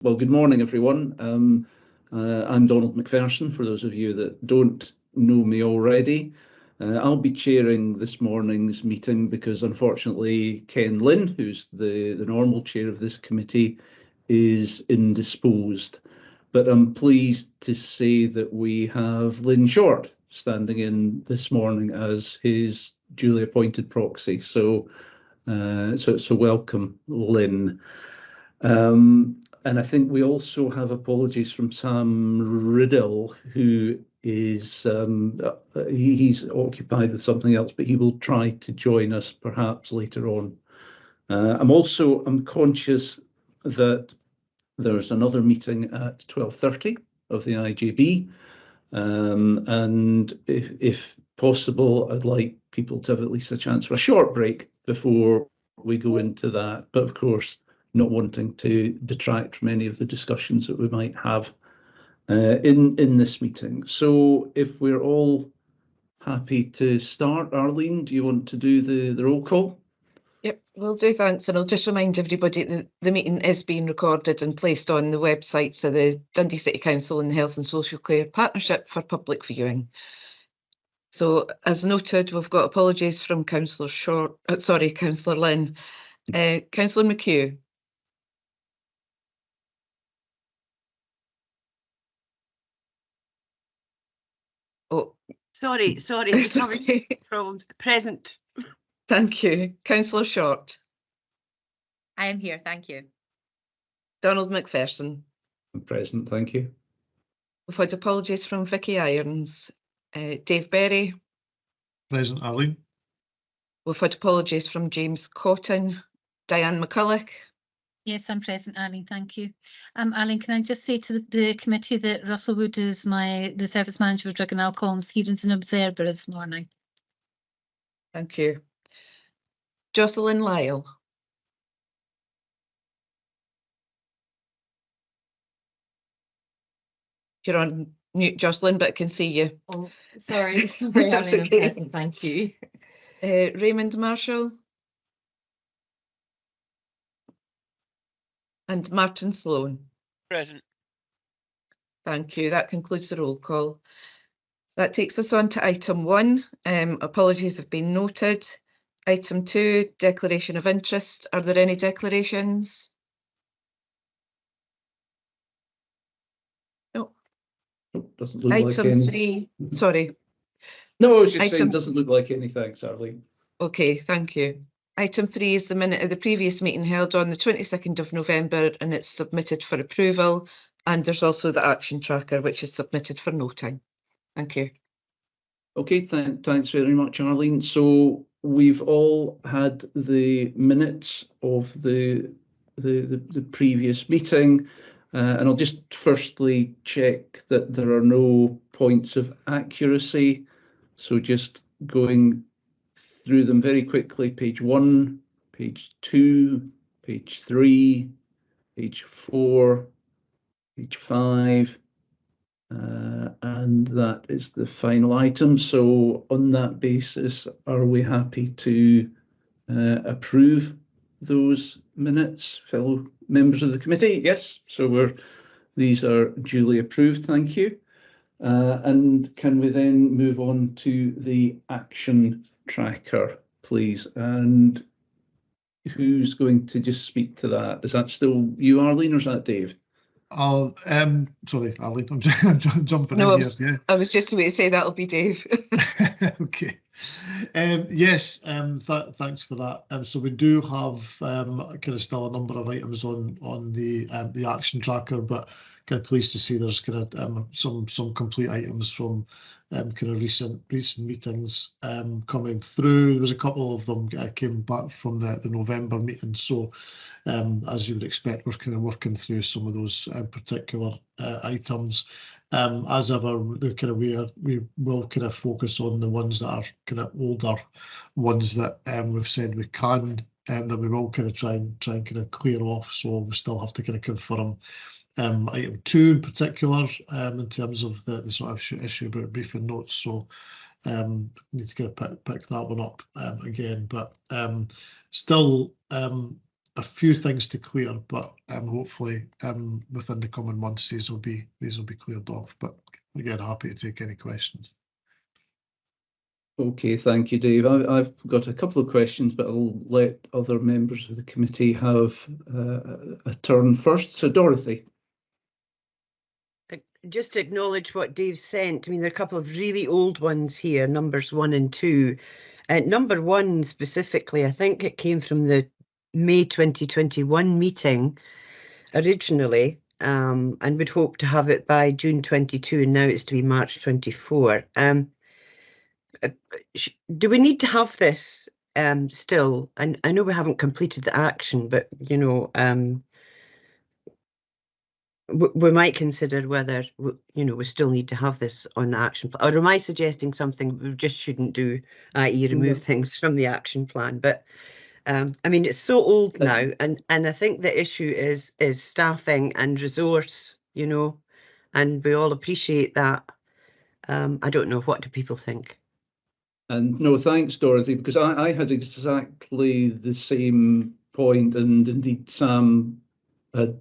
Well, good morning, everyone. I'm Donald McPherson, for those of you that don't know me already. I'll be chairing this morning's meeting because, unfortunately, Ken Lynn, who's the normal chair of this committee, is indisposed. But I'm pleased to say that we have Lynn Short standing in this morning as his duly appointed proxy. So welcome, Lynn. And I think we also have apologies from Sam Riddle, who is he's occupied with something else, but he will try to join us perhaps later on. I'm conscious that there's another meeting at 12:30 of the IJB, and if possible, I'd like people to have at least a chance for a short break before we go into that. But of course, not wanting to detract from any of the discussions that we might have in this meeting. So if we're all happy to start, Arlene, do you want to do the roll call? Yep, will do, thanks. And I'll just remind everybody that the meeting is being recorded and placed on the websites of the Dundee City Council and the Health and Social Care Partnership for public viewing. So, as noted, we've got apologies from Councillor Councillor Lynn. Councillor McHugh. Oh, sorry, okay. Problems. Present. Thank you. Councillor Short. I am here, thank you. Donald McPherson. I'm present, thank you. We've had apologies from Vicky Irons. Dave Berry. Present, Arlene. We've had apologies from James Cotton. Diane McCulloch. Yes, I'm present, Arlene, thank you. Arlene, can I just say to the committee that Russell Wood is the service manager of drug and alcohol, and he is an observer this morning. Thank you. Jocelyn Lyle. You're on mute, Jocelyn, but I can see you. Oh, sorry, Arlene, I'm present, thank you. Raymond Marshall. And Martin Sloan. Present. Thank you. That concludes the roll call. That takes us on to item 1. Apologies have been noted. Item 2, declaration of interest. Are there any declarations? No. Doesn't look Item like any. 3, sorry. No, I was just saying, doesn't look like any. Thanks, Arlene. Okay, thank you. Item 3 is the minute of the previous meeting held on the 22nd of November, and it's submitted for approval. And there's also the action tracker, which is submitted for noting. Thank you. Okay, thanks very much, Arlene. So we've all had the minutes of the previous meeting, and I'll just firstly check that there are no points of accuracy. So just going through them very quickly: page 1, page 2, page 3, page 4, page 5, and that is the final item. So on that basis, are we happy to approve those minutes, fellow members of the committee? Yes, so these are duly approved, thank you. And can we then move on to the action tracker, please? And who's going to just speak to that? Is that still you, Arlene, or is that Dave? Sorry, Arlene, I'm jumping in here. Yeah, I was just about to say that'll be Dave. Okay. Yes, thanks for that. So we do have kind of still a number of items on the action tracker, but kind of pleased to see there's kind of some complete items from kind of recent meetings coming through. There was a couple of them came back from the November meeting, so as you would expect, we're kind of working through some of those particular items. As ever, we will kind of focus on the ones that are kind of older ones that we've said we can, that we will kind of try and kind of clear off. So we still have to kind of confirm item 2 in particular in terms of the sort of issue about briefing notes. So need to kind of pick that one up again, but still a few things to clear, but hopefully within the coming months these will be cleared off. But again, happy to take any questions. Okay, thank you, Dave. I've got a couple of questions, but I'll let other members of the committee have a turn first. So, Dorothy. Just to acknowledge what Dave sent, I mean, there are a couple of really old ones here, numbers 1 and 2. Number 1 specifically, I think it came from the May 2021 meeting originally, and we'd hoped to have it by June 22, and now it's to be March 24. Do we need to have this still? And I know we haven't completed the action, but, you know, we might consider whether, you know, we still need to have this on the action plan. Or am I suggesting something we just shouldn't do, i.e. remove things from the action plan? But I mean, it's so old now, and I think the issue is staffing and resource, you know, and we all appreciate that. I don't know, what do people think? And no, thanks, Dorothy, because I had exactly the same point, and indeed Sam had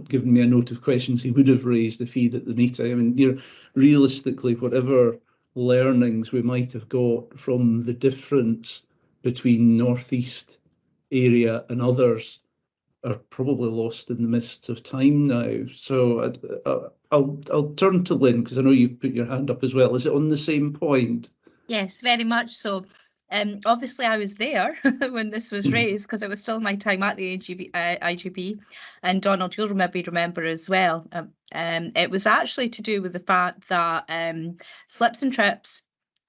given me a note of questions he would have raised if he'd at the meeting. I mean, you know, realistically, whatever learnings we might have got from the difference between North East area and others are probably lost in the mists of time now. So I'll turn to Lynn, because I know you put your hand up as well. Is it on the same point? Yes, very much so. Obviously, I was there when this was raised because it was still my time at the IGB, and Donald, you'll maybe remember as well. It was actually to do with the fact that slips and trips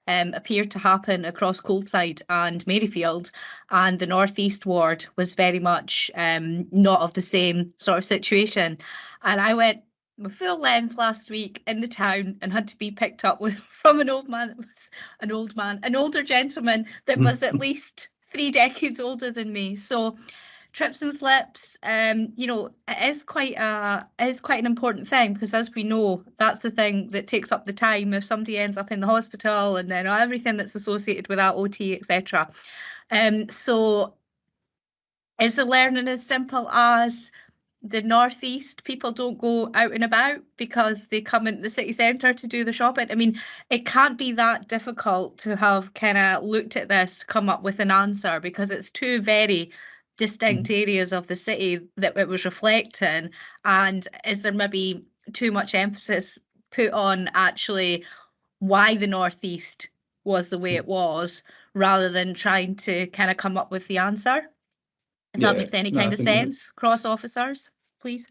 appeared to happen across Coldside and Maryfield, and the North East ward was very much not of the same sort of situation. And I went my full length last week in the town and had to be picked up from an old man. It was an older gentleman that was at least 3 decades older than me. So trips and slips, you know, it is quite an important thing, because as we know, that's the thing that takes up the time if somebody ends up in the hospital, and then everything that's associated with that, OT, etc. So is the learning as simple as the North East people don't go out and about because they come into the city centre to do the shopping? I mean, it can't be that difficult to have kind of looked at this to come up with an answer, because it's two very distinct areas of the city that it was reflecting. And is there maybe too much emphasis put on actually why the North East was the way it was, rather than trying to kind of come up with the answer? If that makes any kind of sense, cross officers, please.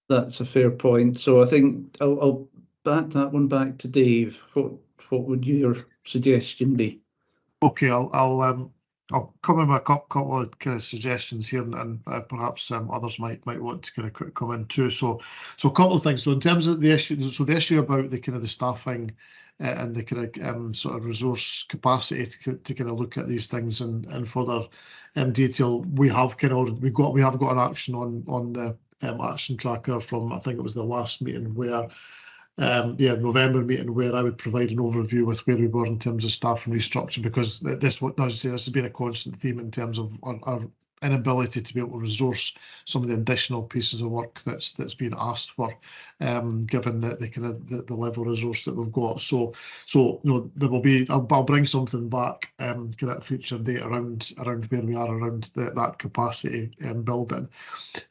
That's a fair point. So I think I'll back that one back to Dave. What would your suggestion be? Okay, I'll come in with a couple of kind of suggestions here, and perhaps others might want to kind of come in too. So a couple of things. So in terms of the issue, so the issue about the kind of the staffing and the kind of sort of resource capacity to kind of look at these things in further detail, we have got an action on the action tracker from, I think it was the last meeting where. November meeting, where I would provide an overview with where we were in terms of staff and restructure, because this has been a constant theme in terms of our inability to be able to resource some of the additional pieces of work that's been asked for, given the kind of the level of resource that we've got. So you know, there will be, I'll bring something back kind of at a future date around where we are around that capacity building.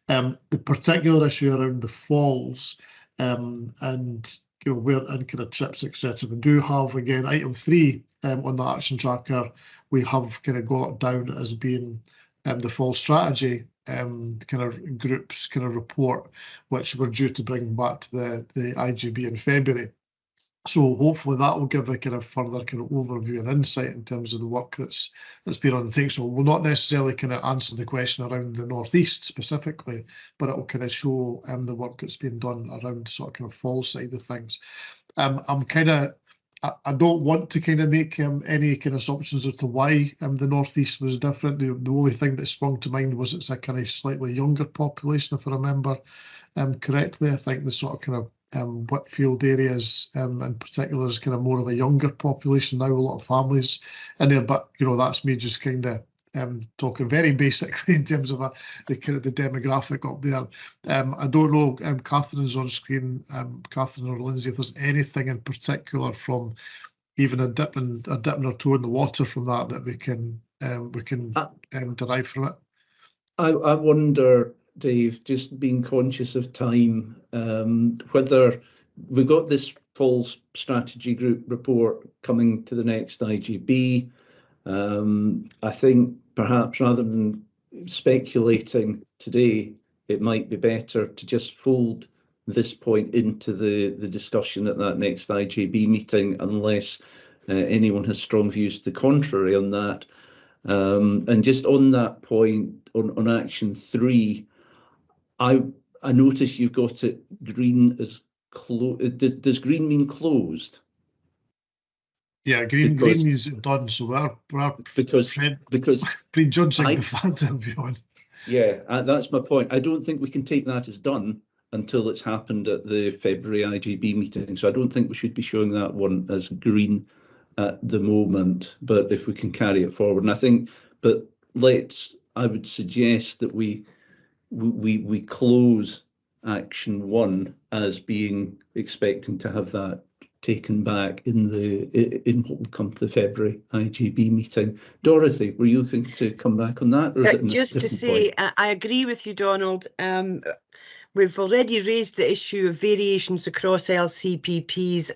The particular issue around the falls. And you know, where and kind of trips, etc. We do have, again, item 3 on the action tracker. We have kind of got down as being the fall strategy kind of groups kind of report, which we're due to bring back to the IGB in February. So hopefully that will give a kind of further kind of overview and insight in terms of the work that's been undertaken. So we'll not necessarily kind of answer the question around the North East specifically, but it will kind of show the work that's been done around sort of kind of fall side of things. I don't want to kind of make any kind of assumptions as to why the North East was different. The only thing that sprung to mind was it's a kind of slightly younger population, if I remember correctly. I think the sort of kind of Whitfield areas in particular is kind of more of a younger population now, a lot of families in there, but you know, that's me just kind of talking very basically in terms of the kind of the demographic up there. I don't know, Catherine's on screen, Catherine or Lindsay, if there's anything in particular from even a dipping our toe in the water from that we can derive from it. I wonder, Dave, just being conscious of time, whether we've got this full strategy group report coming to the next IGB. I think perhaps rather than speculating today, it might be better to just fold this point into the discussion at that next IGB meeting, unless anyone has strong views to the contrary on that. And just on that point, on action 3, I notice you've got it green as closed. Does green mean closed? Yeah, green means done. So we're because prejudging the fact that we're on. Yeah, that's my point. I don't think we can take that as done until it's happened at the February IGB meeting. So I don't think we should be showing that one as green at the moment, but if we can carry it forward. And I think, but I would suggest that we close action 1 as being expecting to have that taken back in what will come to the February IGB meeting. Dorothy, were you looking to come back on that? Or is it just to say, I agree with you, Donald. We've already raised the issue of variations across LCPPs,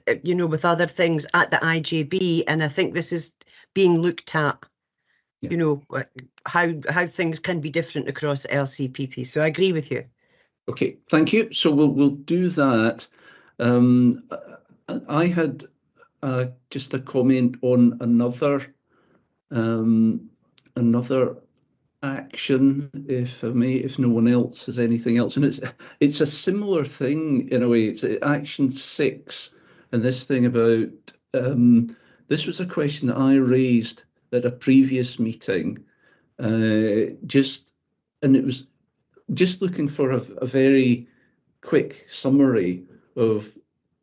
with other things at the IGB, and I think this is being looked at, how things can be different across LCPP. So I agree with you. Okay, thank you. So we'll do that. I had just a comment on another action, if I may, if no one else has anything else. And it's a similar thing in a way. It's action 6, and this thing about this was a question that I raised at a previous meeting, and it was just looking for a very quick summary of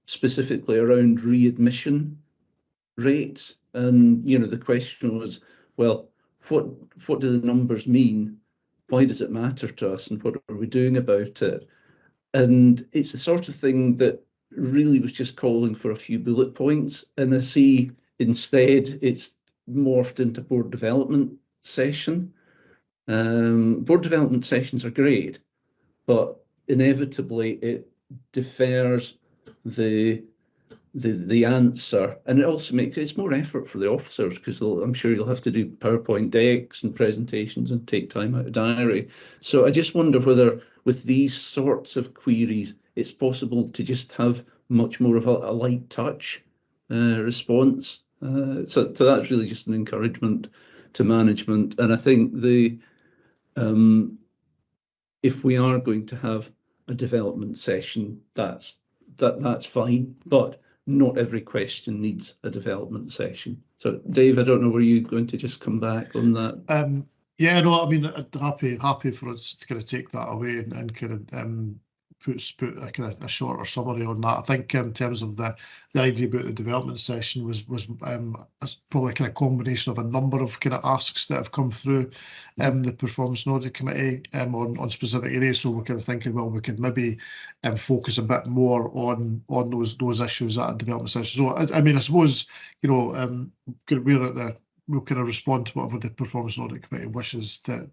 specifically around readmission rates. And the question was, well, what do the numbers mean? Why does it matter to us, and what are we doing about it? And it's the sort of thing that really was just calling for a few bullet points, and I see instead it's morphed into board development session. Board development sessions are great, but inevitably it defers the answer, and it also makes it's more effort for the officers, because I'm sure you'll have to do PowerPoint decks and presentations and take time out of diary. So I just wonder whether with these sorts of queries it's possible to just have much more of a light touch response. So that's really just an encouragement to management. And I think if we are going to have a development session, that's fine, but not every question needs a development session. So Dave, I don't know, were you going to just come back on that? Yeah, no, I mean, happy for us to kind of take that away and kind of put a kind of a shorter summary on that. I think in terms of the idea about the development session was probably a kind of combination of a number of kind of asks that have come through the Performance and Audit Committee on specific areas. So we're kind of thinking, well, we could maybe focus a bit more on those issues at a development session. So I mean, I suppose we'll kind of respond to whatever the Performance and Audit Committee wishes to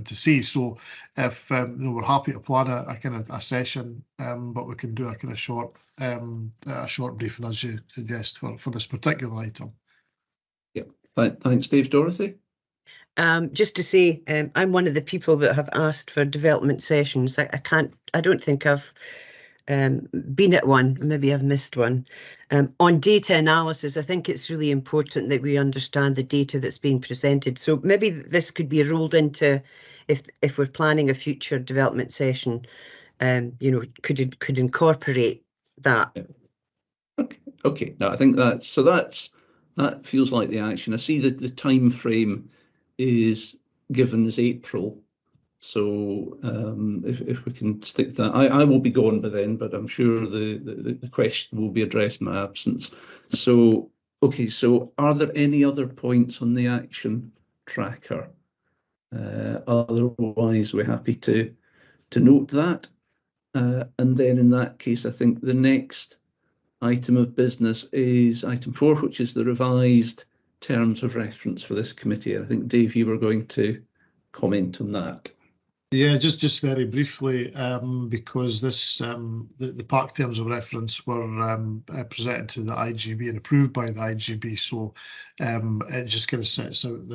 see. So if we're happy to plan a kind of a session, but we can do a kind of short briefing, as you suggest, for this particular item. Yeah, thanks, Dave. Dorothy? Just to say, I'm one of the people that have asked for development sessions. I don't think I've been at one, maybe I've missed one. On data analysis, I think it's really important that we understand the data that's being presented. So maybe this could be rolled into, if we're planning a future development session, could incorporate that. Yeah. Okay. No, I think that feels like the action. I see that the time frame is given as April. So if we can stick to that, I will be gone by then, but I'm sure the question will be addressed in my absence. So, okay, so are there any other points on the action tracker. Otherwise, we're happy to note that. And then in that case, I think the next item of business is item 4, which is the revised terms of reference for this committee. I think, Dave, you were going to comment on that. Yeah, just very briefly, because this the PAC terms of reference were presented to the IGB and approved by the IGB, so it just kind of sets out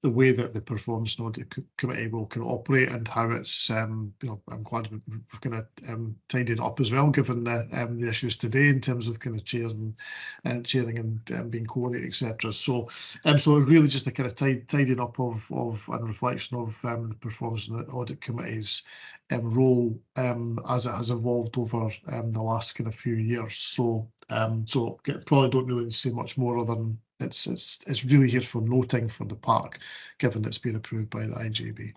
the way that the Performance and Audit Committee will kind of operate and how it's, you know, I'm glad we've kind of tidied up as well, given the issues today in terms of kind of chairing and being coordinated, etc. So so really just a kind of tidying up of and reflection of the Performance and Audit Committee's role as it has evolved over the last kind of few years. So so probably don't really say much more other than it's really here for noting for the PAC, given it's been approved by the IGB.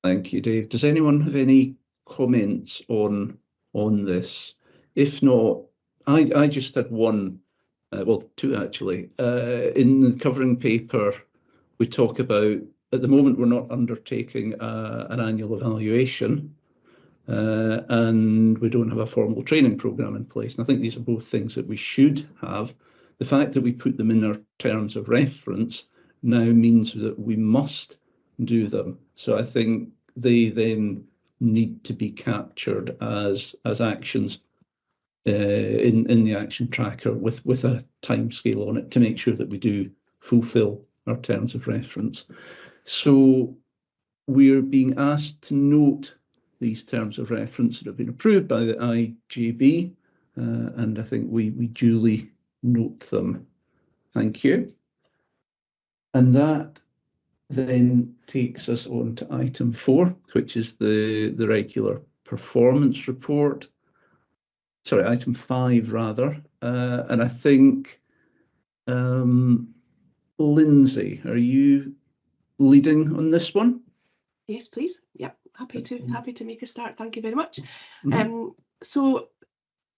Thank you, Dave. Does anyone have any comments on this? If not, I just had one, well, two actually. In the covering paper, we talk about, at the moment, we're not undertaking an annual evaluation, and we don't have a formal training programme in place. And I think these are both things that we should have. The fact that we put them in our terms of reference now means that we must do them. So I think they then need to be captured as actions in the action tracker with a time scale on it to make sure that we do fulfil our terms of reference. So we're being asked to note these terms of reference that have been approved by the IGB, and I think we duly note them. Thank you. And that then takes us on to item 4, which is the regular performance report. Sorry, item 5 rather. And I think, Lindsay, are you leading on this one? Yes, please. Yeah, happy to make a start. Thank you very much. Mm-hmm. So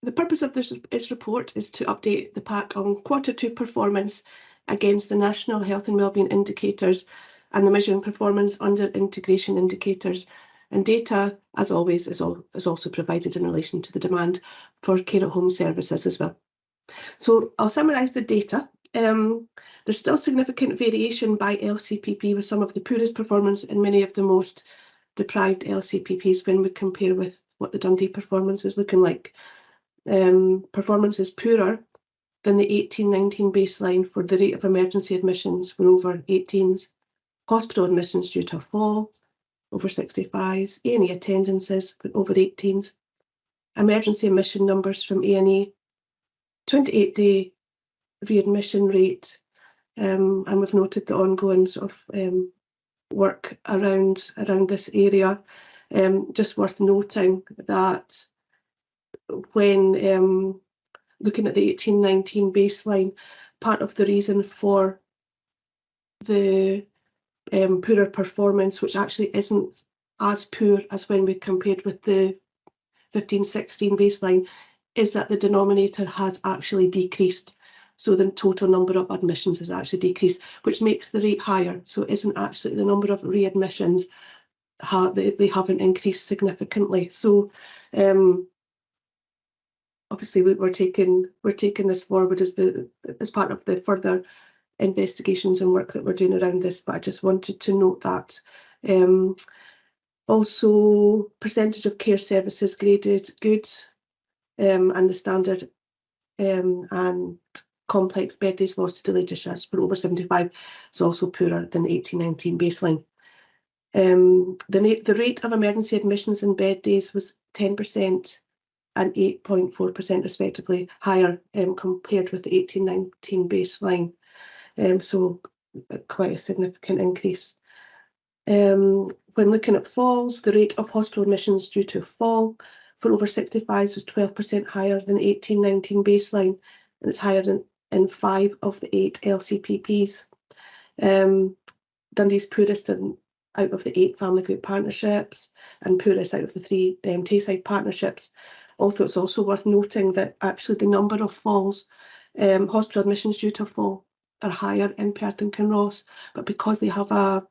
the purpose of this report is to update the PAC on Q2 performance against the National Health and Wellbeing Indicators and the measuring performance under integration indicators. And data, as always, is also provided in relation to the demand for care at home services as well. So I'll summarise the data. There's still significant variation by LCPP, with some of the poorest performance and many of the most deprived LCPPs when we compare with what the Dundee performance is looking like. Performance is poorer than the 18-19 baseline for the rate of emergency admissions for over 18s, hospital admissions due to a fall, over 65s, A&E attendances for over 18s, emergency admission numbers from A&E, 28-day readmission rate, and we've noted the ongoing sort of work around this area. Just worth noting that when looking at the 18-19 baseline, part of the reason for the poorer performance, which actually isn't as poor as when we compared with the 15-16 baseline, is that the denominator has actually decreased. So the total number of admissions has actually decreased, which makes the rate higher. So it isn't actually the number of readmissions, they haven't increased significantly. So obviously we're taking this forward as part of the further investigations and work that we're doing around this, but I just wanted to note that. Also, percentage of care services graded good, and the standard and complex bed days lost to delayed discharge for over 75 is also poorer than the 18-19 baseline. The rate of emergency admissions and bed days was 10% and 8.4% respectively higher compared with the 18-19 baseline. So quite a significant increase. When looking at falls, the rate of hospital admissions due to fall for over 65s was 12% higher than the 18-19 baseline, and it's higher than in 5 of the 8 LCPPs. Dundee's poorest out of the 8 family group partnerships and poorest out of the 3 Tayside partnerships. Although it's also worth noting that actually the number of falls, hospital admissions due to a fall, are higher in Perth and Kinross, but because they have a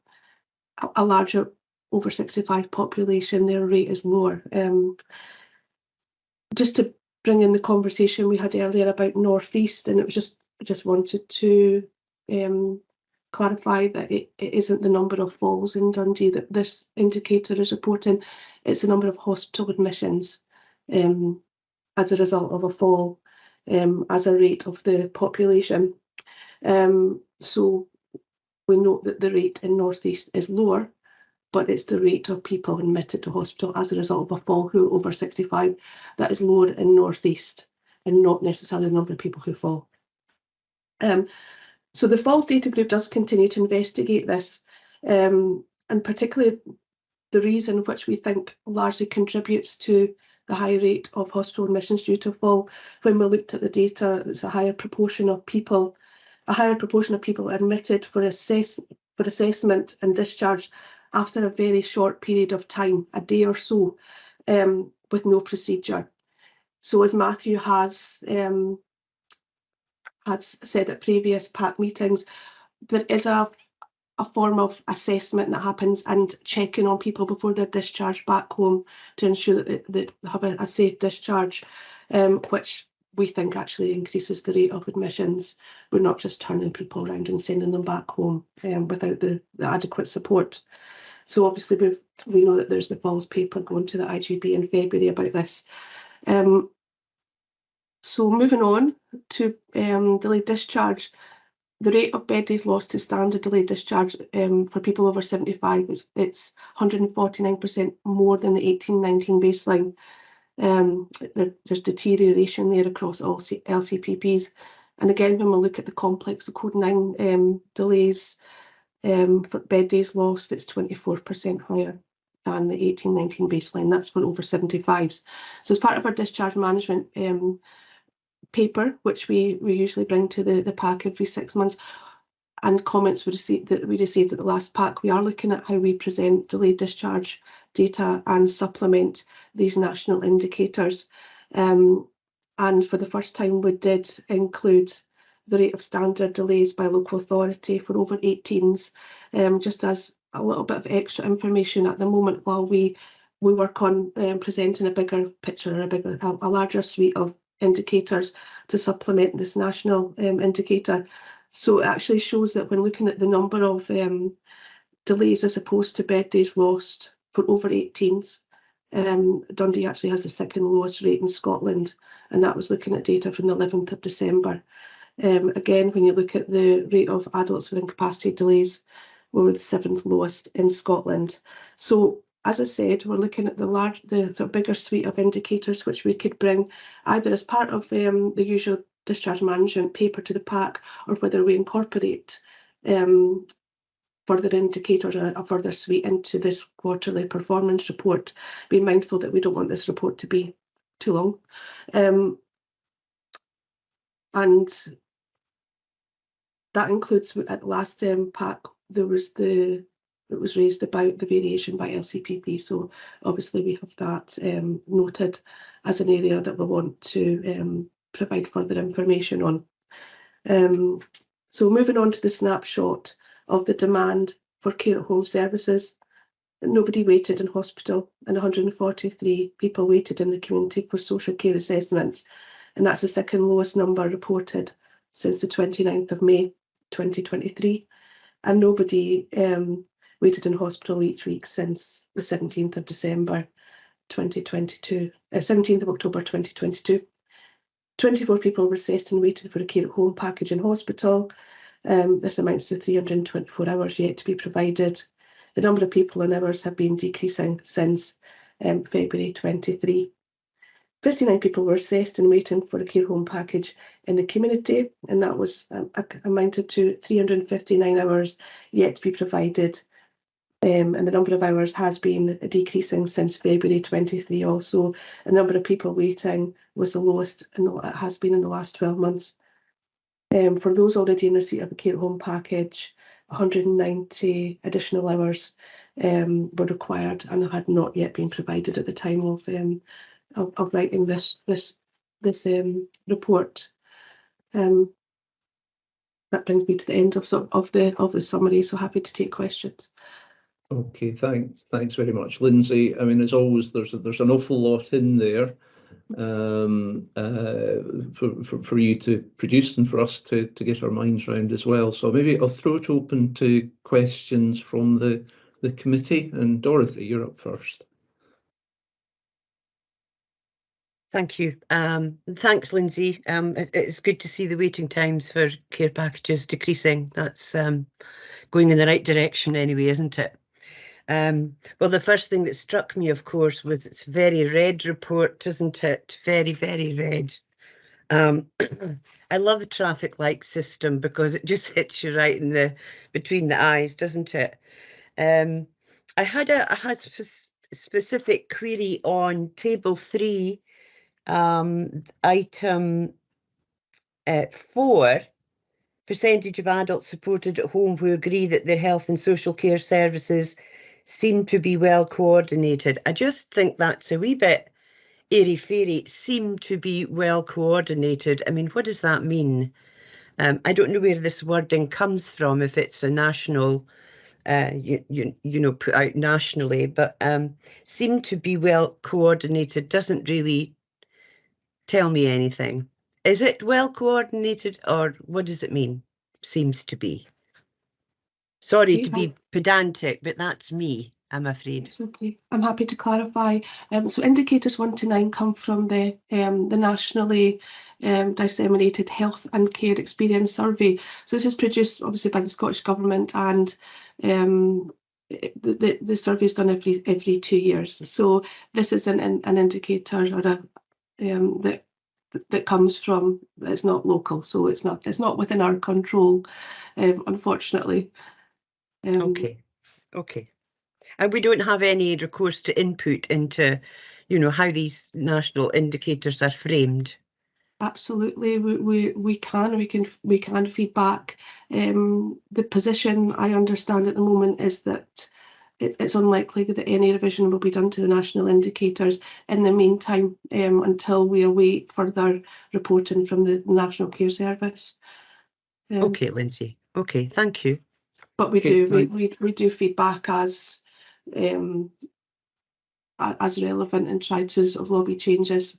larger over 65 population, their rate is lower. Just to bring in the conversation we had earlier about North East, and it was just wanted to clarify that it isn't the number of falls in Dundee that this indicator is reporting, it's the number of hospital admissions as a result of a fall as a rate of the population. So we note that the rate in North East is lower, but it's the rate of people admitted to hospital as a result of a fall who are over 65 that is lower in North East, and not necessarily the number of people who fall. So the Falls Data Group does continue to investigate this, and particularly the reason which we think largely contributes to the high rate of hospital admissions due to fall. When we looked at the data, it's a higher proportion of people admitted for assessment and discharge after a very short period of time, a day or so, with no procedure. So as Matthew has said at previous PAC meetings, there is a form of assessment that happens and checking on people before they're discharged back home to ensure that they have a safe discharge, which we think actually increases the rate of admissions. We're not just turning people around and sending them back home without the adequate support. So obviously we know that there's the Falls paper going to the IGB in February about this. So moving on to delayed discharge, the rate of bed days lost to standard delayed discharge for people over 75 it's 149% more than the 18-19 baseline. There's deterioration there across all LCPPs. And again, when we look at the complex, the Code 9 delays for bed days lost, it's 24% higher than the 18-19 baseline. That's for over 75s. So as part of our discharge management paper, which we usually bring to the PAC every 6 months, and comments we received at the last PAC, we are looking at how we present delayed discharge data and supplement these national indicators. And for the first time, we did include the rate of standard delays by local authority for over 18s, just as a little bit of extra information at the moment while we work on presenting a bigger picture, a larger suite of indicators to supplement this national indicator. So it actually shows that when looking at the number of delays as opposed to bed days lost for over 18s, Dundee actually has the second lowest rate in Scotland, and that was looking at data from the 11th of December. Again, when you look at the rate of adults with incapacity delays, we were the 7th lowest in Scotland. So as I said, we're looking at the sort of bigger suite of indicators which we could bring either as part of the usual discharge management paper to the PAC, or whether we incorporate further indicators or a further suite into this quarterly performance report. Be mindful that we don't want this report to be too long. And that includes, at the last PAC, it was raised about the variation by LCPP. So obviously we have that noted as an area that we want to provide further information on. So moving on to the snapshot of the demand for care at home services. Nobody waited in hospital, and 143 people waited in the community for social care assessment. And that's the second lowest number reported since the 29th of May 2023. And nobody waited in hospital each week since the 17th of December 2022, 17th of October 2022. 24 people were assessed and waited for a care at home package in hospital. This amounts to 324 hours yet to be provided. The number of people and hours have been decreasing since February 23. 59 people were assessed and waiting for a care home package in the community, and that was amounted to 359 hours yet to be provided. And the number of hours has been decreasing since February 23 also. The number of people waiting was the lowest it has been in the last 12 months. For those already in receipt of a care home package, 190 additional hours were required and had not yet been provided at the time of writing this report. that brings me to the end of the summary. So happy to take questions. Okay, thanks very much, Lindsay. I mean, as always, there's an awful lot in there for you to produce and for us to get our minds around as well. So maybe I'll throw it open to questions from the committee. And Dorothy, you're up first. Thank you. Thanks, Lindsay. It's good to see the waiting times for care packages decreasing. That's going in the right direction anyway, isn't it? Well, the first thing that struck me, of course, was its very red report, isn't it? Very, very red. I love the traffic light system because it just hits you right in between the eyes, doesn't it? I had a specific query on table 3, item 4. Percentage of adults supported at home who agree that their health and social care services seem to be well coordinated. I just think that's a wee bit airy-fairy, seem to be well coordinated. I mean, what does that mean? I don't know where this wording comes from, if it's a national, you know, put out nationally, but seem to be well coordinated doesn't really tell me anything. Is it well coordinated, or what does it mean? Seems to be. Sorry to be pedantic, but that's me, I'm afraid. It's okay. I'm happy to clarify. So indicators 1 to 9 come from the nationally disseminated health and care experience survey. So this is produced obviously by the Scottish Government, and the survey is done every 2 years. So this is an indicator or that comes from, it's not local, so it's not within our control, unfortunately. Okay. And we don't have any recourse to input into, you know, how these national indicators are framed. Absolutely, we can feed back. The position I understand at the moment is that it's unlikely that any revision will be done to the national indicators in the meantime, until we await further reporting from the National Care Service. Okay, Lindsay. Okay, thank you. But we do feedback as relevant and try to sort of lobby changes.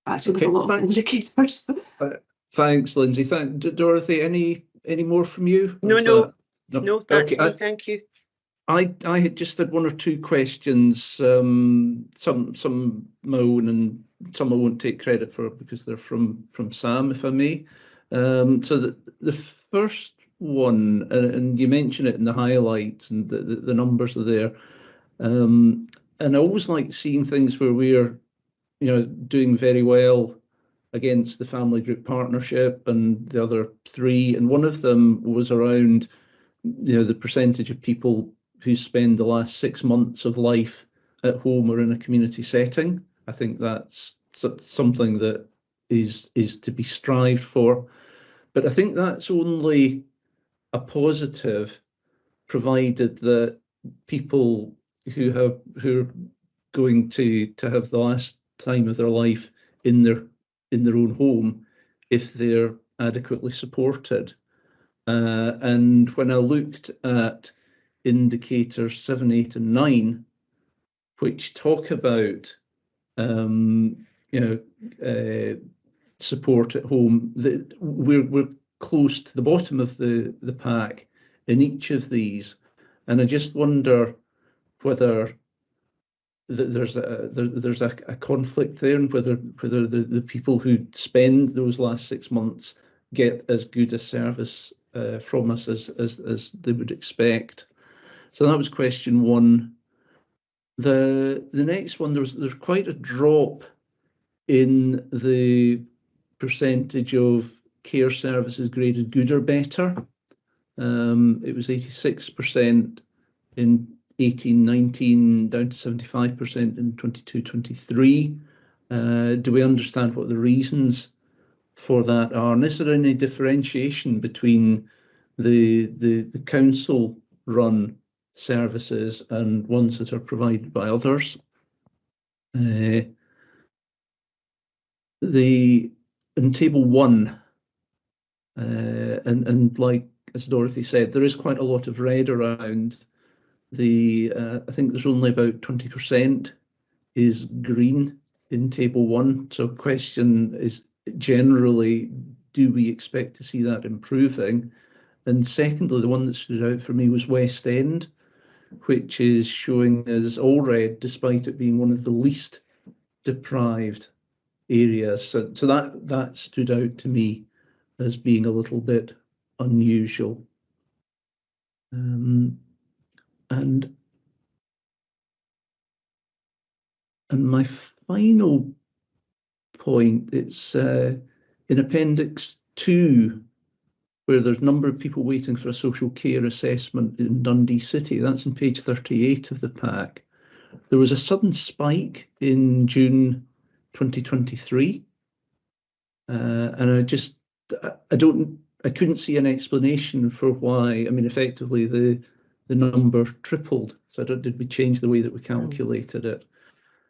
Actually, with a lot of indicators. Thanks, Lindsay. Dorothy, any more from you? No, that's me. Thank you. I had just had 1 or 2 questions, some my own and some I won't take credit for because they're from Sam, if I may. So the first one, and you mention it in the highlights, and the numbers are there. And I always like seeing things where we're, you know, doing very well against the family group partnership and the other 3. And one of them was around, you know, the percentage of people who spend the last 6 months of life at home or in a community setting. I think that's something that is to be strived for. But I think that's only a positive, provided that people who are going to have the last time of their life in their own home, if they're adequately supported. And when I looked at indicators 7, 8, and 9, which talk about support at home, we're close to the bottom of the pack in each of these, and I just wonder whether there's a conflict there, and whether the people who spend those last 6 months get as good a service from us as they would expect. So that was question 1. The next one, there's quite a drop in the percentage of care services graded good or better. It was 86% in 18-19, down to 75% in 22-23. Do we understand what the reasons for that are? And is there any differentiation between the council run services and ones that are provided by others? In table 1, And like as Dorothy said, there is quite a lot of red around the. I think there's only about 20% is green in table 1. So question is generally, do we expect to see that improving? And secondly, the one that stood out for me was West End, which is showing as all red, despite it being one of the least deprived areas. So that stood out to me as being a little bit unusual. And my final point, it's in Appendix 2, where there's a number of people waiting for a social care assessment in Dundee City. That's on page 38 of the pack. There was a sudden spike in June 2023, and I couldn't see an explanation for why. I mean, effectively the number tripled. So did we change the way that we calculated it?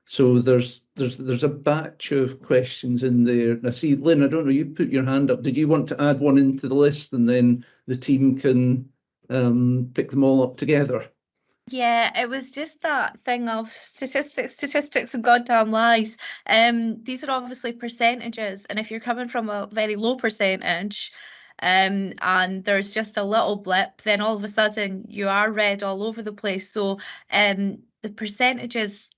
So there's a batch of questions in there. Now, see, Lynn, I don't know, you put your hand up. Did you want to add one into the list, and then the team can pick them all up together? Yeah, it was just that thing of statistics and goddamn lies. These are obviously percentages, and if you're coming from a very low percentage, and there's just a little blip, then all of a sudden you are red all over the place. So the percentages,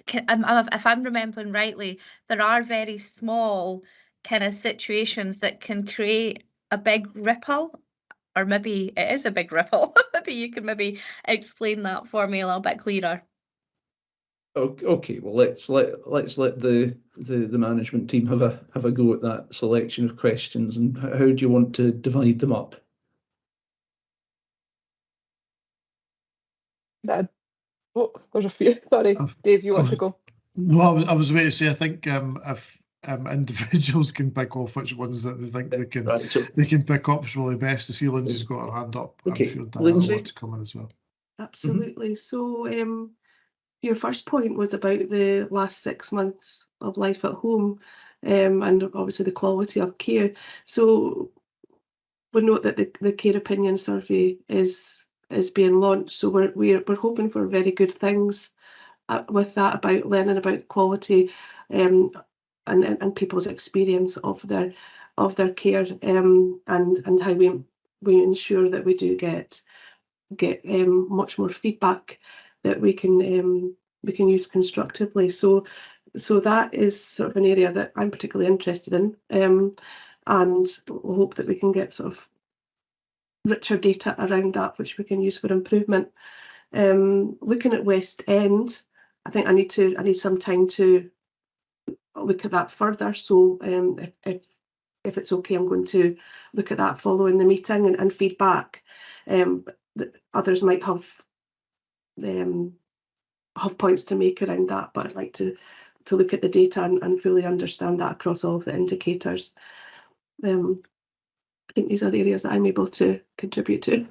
if I'm remembering rightly, there are very small kind of situations that can create a big ripple. Or maybe it is a big ripple. Maybe you can maybe explain that for me a little bit clearer. Okay, well let's let the management team have a go at that selection of questions. And how do you want to divide them up? Oh, there's a few. Sorry, Dave, you want to go? No, I was about to say, I think if individuals can pick off which ones that they think they can pick up, is really best. To see Lindsay's got her hand up. Okay. I'm sure Diana wants to come in as well. Absolutely. So your first point was about the last 6 months of life at home, and obviously the quality of care. So we note that the care opinion survey is being launched. So we're hoping for very good things with that, about learning about quality and people's experience of their care, and how we ensure that we do get much more feedback that we can use constructively. So that is sort of an area that I'm particularly interested in, and we'll hope that we can get sort of richer data around that, which we can use for improvement. Looking at West End, I think I need some time to look at that further. So if it's okay, I'm going to look at that following the meeting and feedback. That others might have points to make around that, but I'd like to look at the data and fully understand that across all of the indicators. I think these are the areas that I'm able to contribute to.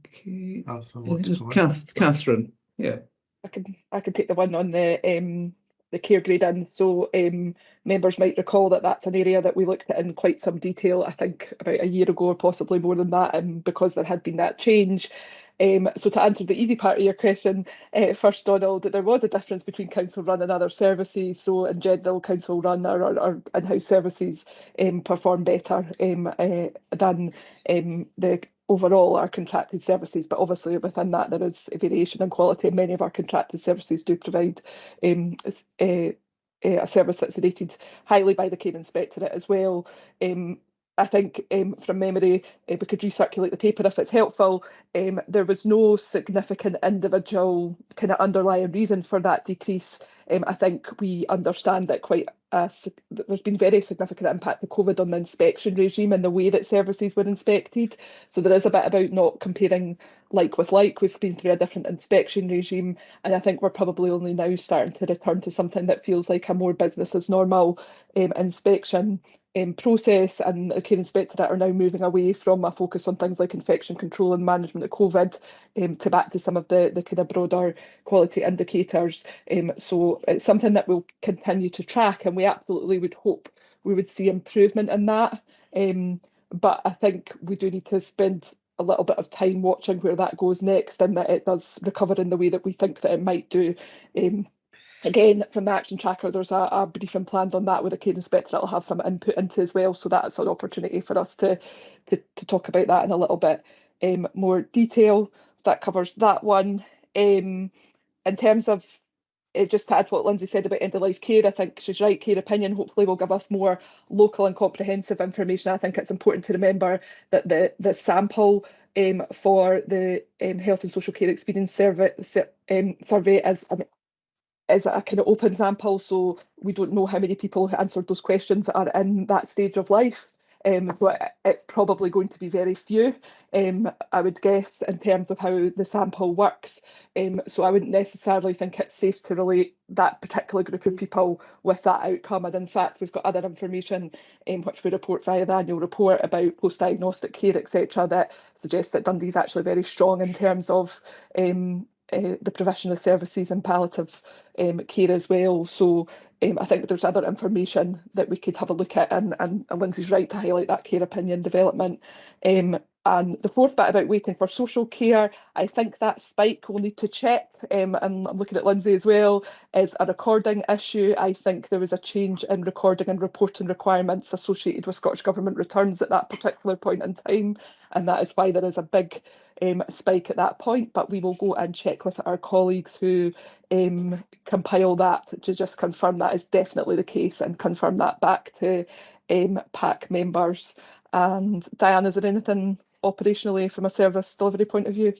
Okay. Catherine, yeah. I can take the one on the care grading. So members might recall that that's an area that we looked at in quite some detail, I think about a year ago or possibly more than that, because there had been that change. So to answer the easy part of your question, first, Donald, there was a difference between council run and other services. So in general, council run or in-house services perform better than the overall our contracted services, but obviously within that there is a variation in quality, and many of our contracted services do provide a service that's rated highly by the Care Inspectorate as well. I think from memory, we could recirculate the paper if it's helpful. There was no significant individual kind of underlying reason for that decrease. I think we understand that there's been very significant impact of COVID on the inspection regime and the way that services were inspected. So there is a bit about not comparing like with like, we've been through a different inspection regime, and I think we're probably only now starting to return to something that feels like a more business as normal inspection process, and the Care Inspectorate are now moving away from a focus on things like infection control and management of COVID to back to some of the kind of broader quality indicators. So it's something that we'll continue to track, and we absolutely would hope we would see improvement in that. But I think we do need to spend a little bit of time watching where that goes next, and that it does recover in the way that we think that it might do. Again, from the action tracker, there's a briefing planned on that with the Care Inspectorate will have some input into as well. So that's an opportunity for us to talk about that in a little bit more detail. That covers that one. In terms of just to add what Lindsay said about end-of-life care, I think she's right. Care opinion hopefully will give us more local and comprehensive information. I think it's important to remember that the sample for the Health and Social Care Experience survey is a kind of open sample, so we don't know how many people who answered those questions are in that stage of life. But it's probably going to be very few, I would guess, in terms of how the sample works. So I wouldn't necessarily think it's safe to relate that particular group of people with that outcome. And in fact, we've got other information which we report via the annual report about post-diagnostic care, etc., that suggests that Dundee is actually very strong in terms of the provision of services and palliative care as well. So I think there's other information that we could have a look at, and Lindsay's right to highlight that care opinion development. And the fourth bit about waiting for social care, I think that spike we'll need to check, and I'm looking at Lindsay as well, is a recording issue. I think there was a change in recording and reporting requirements associated with Scottish Government returns at that particular point in time, and that is why there is a big spike at that point. But we will go and check with our colleagues who compile that to just confirm that is definitely the case and confirm that back to PAC members. And Diane, is there anything operationally from a service delivery point of view?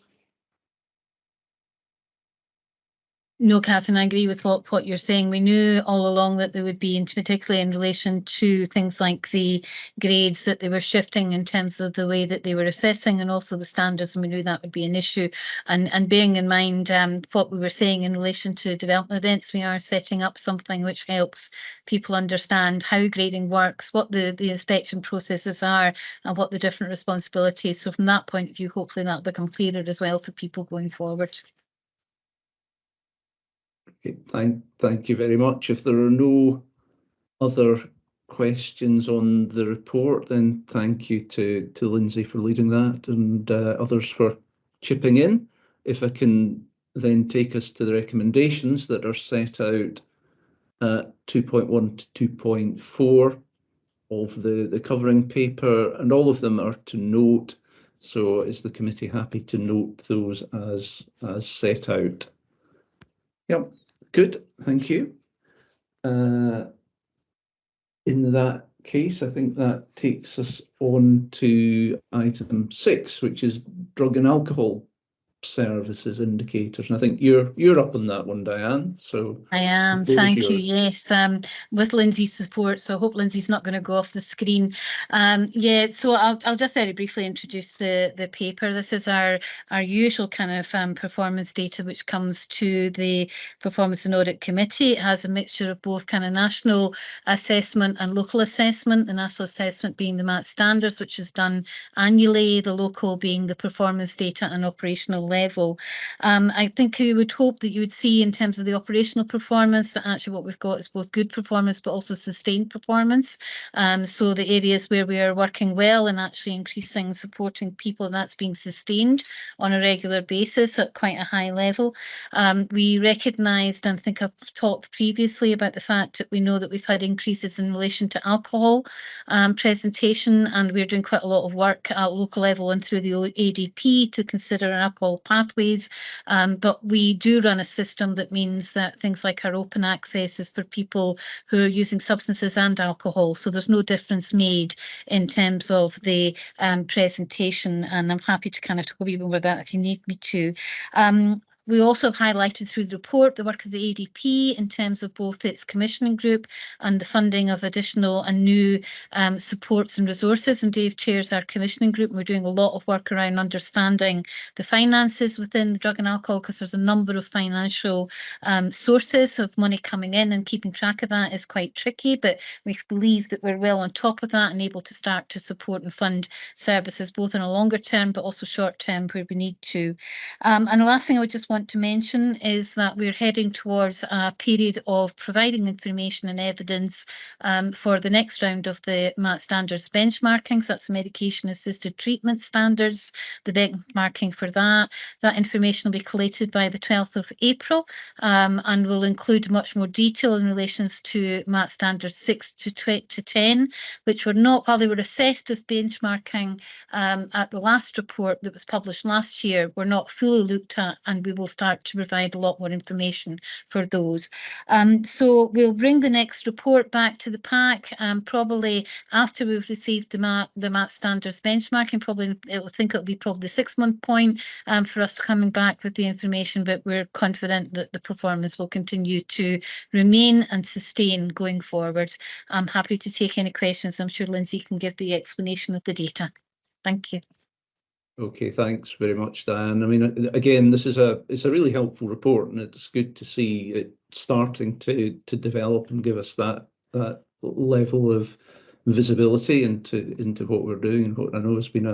No, Catherine, I agree with what you're saying. We knew all along that there would be, particularly in relation to things like the grades, that they were shifting in terms of the way that they were assessing and also the standards, and we knew that would be an issue. And bearing in mind what we were saying in relation to development events, we are setting up something which helps people understand how grading works, what the inspection processes are, and what the different responsibilities. So from that point of view, hopefully that'll become clearer as well for people going forward. Thank you very much. If there are no other questions on the report, then thank you to Lindsay for leading that, and others for chipping in. If I can then take us to the recommendations that are set out at 2.1 to 2.4 of the covering paper, and all of them are to note. So is the committee happy to note those as set out? Yep. Good, thank you. In that case, I think that takes us on to item 6, which is drug and alcohol services indicators, and I think you're up on that one, Diane. So I am, thank you. Yes, with Lindsay's support, so I hope Lindsay's not going to go off the screen. Yeah, so I'll just very briefly introduce the paper. This is our usual kind of performance data which comes to the Performance and Audit Committee. It has a mixture of both kind of national assessment and local assessment, the national assessment being the MAT standards, which is done annually, the local being the performance data and operational level. I think we would hope that you would see in terms of the operational performance that actually what we've got is both good performance but also sustained performance. So the areas where we are working well and actually increasing, supporting people, that's being sustained on a regular basis at quite a high level. We recognised, and I think I've talked previously about the fact that we know that we've had increases in relation to alcohol presentation, and we're doing quite a lot of work at local level and through the ADP to consider alcohol pathways, but we do run a system that means that things like our open access is for people who are using substances and alcohol, so there's no difference made in terms of the presentation, and I'm happy to kind of talk a wee bit about that if you need me to. We also have highlighted through the report the work of the ADP in terms of both its commissioning group and the funding of additional and new supports and resources. And Dave chairs our commissioning group, and we're doing a lot of work around understanding the finances within the drug and alcohol, because there's a number of financial sources of money coming in, and keeping track of that is quite tricky, but we believe that we're well on top of that and able to start to support and fund services both in a longer term but also short term where we need to. And the last thing I would just want to mention is that we're heading towards a period of providing information and evidence for the next round of the MAT standards benchmarking. So that's the medication assisted treatment standards, the benchmarking for that. That information will be collated by the 12th of April and will include much more detail in relation to MAT standards 6 to 10, which were not, while they were assessed as benchmarking at the last report that was published last year, were not fully looked at, and we will start to provide a lot more information for those. So we'll bring the next report back to the pack probably after we've received the MAT standards benchmarking. Probably I think it'll be probably the 6-month point for us coming back with the information, but we're confident that the performance will continue to remain and sustain going forward. I'm happy to take any questions. I'm sure Lindsay can give the explanation of the data. Thank you. Okay, thanks very much, Diane. I mean, again, it's a really helpful report, and it's good to see it starting to develop and give us that level of visibility into what we're doing, and what I know has been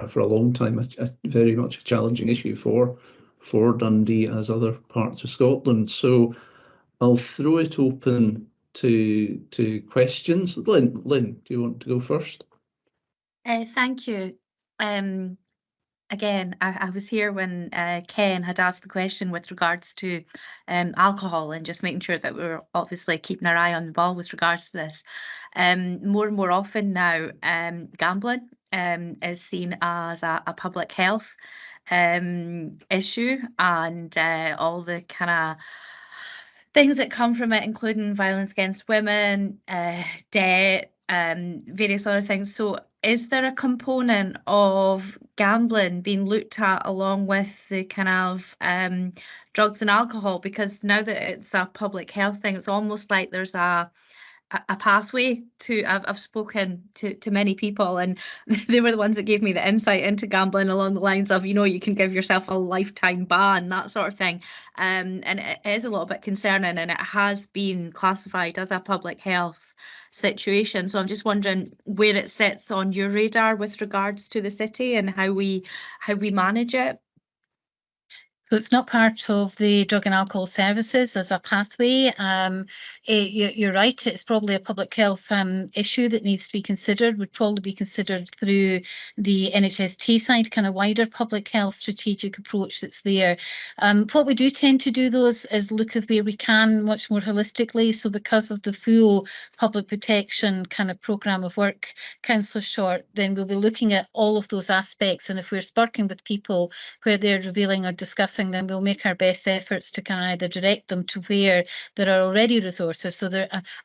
for a long time a very much a challenging issue for Dundee as other parts of Scotland. So I'll throw it open to questions. Lynn, do you want to go first? Thank you. Again, I was here when Ken had asked the question with regards to alcohol, and just making sure that we're obviously keeping our eye on the ball with regards to this. More and more often now, gambling is seen as a public health issue, and all the kind of things that come from it, including violence against women, debt, various other things. So is there a component of gambling being looked at along with the kind of drugs and alcohol? Because now that it's a public health thing, it's almost like there's a pathway to, I've spoken to many people, and they were the ones that gave me the insight into gambling along the lines of, you can give yourself a lifetime ban, that sort of thing. And it is a little bit concerning, and it has been classified as a public health situation. So I'm just wondering where it sits on your radar with regards to the city and how we manage it. So it's not part of the drug and alcohol services as a pathway. You're right, it's probably a public health issue that needs to be considered, would probably be considered through the NH&SCP side, kind of wider public health strategic approach that's there. What we do tend to do those is look at where we can much more holistically. So because of the full public protection kind of programme of work Councillor Short, then we'll be looking at all of those aspects. And if we're sparking with people where they're revealing or discussing, then we'll make our best efforts to kind of either direct them to where there are already resources. So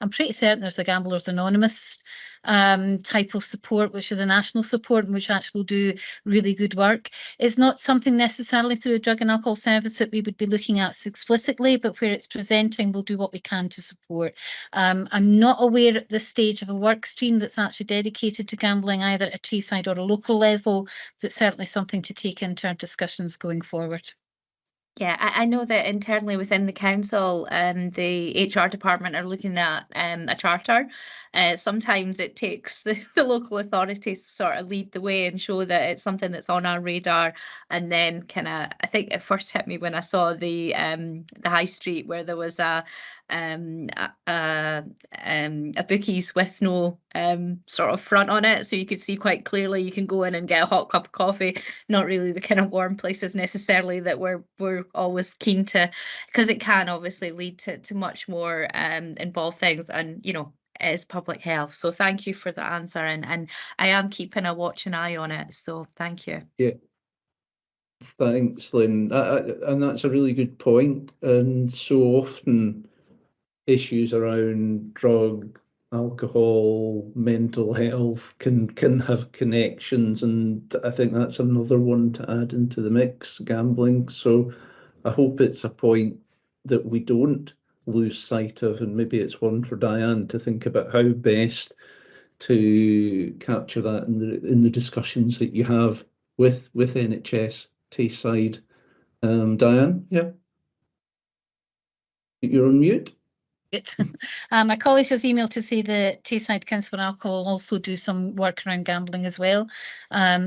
I'm pretty certain there's a Gamblers Anonymous type of support, which is a national support, and which actually will do really good work. It's not something necessarily through a drug and alcohol service that we would be looking at explicitly, but where it's presenting, we'll do what we can to support. I'm not aware at this stage of a work stream that's actually dedicated to gambling, either at a Teesside or a local level, but certainly something to take into our discussions going forward. Yeah, I know that internally within the council, the HR department are looking at a charter. Sometimes it takes the local authorities to sort of lead the way and show that it's something that's on our radar. And then I think it first hit me when I saw the high street where there was a bookies with no sort of front on it, so you could see quite clearly you can go in and get a hot cup of coffee. Not really the kind of warm places necessarily that we're always keen to, because it can obviously lead to much more involved things, and it is public health. So thank you for the answer, and I am keeping a watching eye on it, so thank you. Yeah, thanks, Lynn. And that's a really good point. And so often issues around drug, alcohol, mental health can have connections, and I think that's another one to add into the mix, gambling. So I hope it's a point that we don't lose sight of, and maybe it's one for Diane to think about how best to capture that in the discussions that you have with NHS Tayside. Diane, yeah, you're on mute. My colleague has emailed to say that Tayside Council for Alcohol also do some work around gambling as well.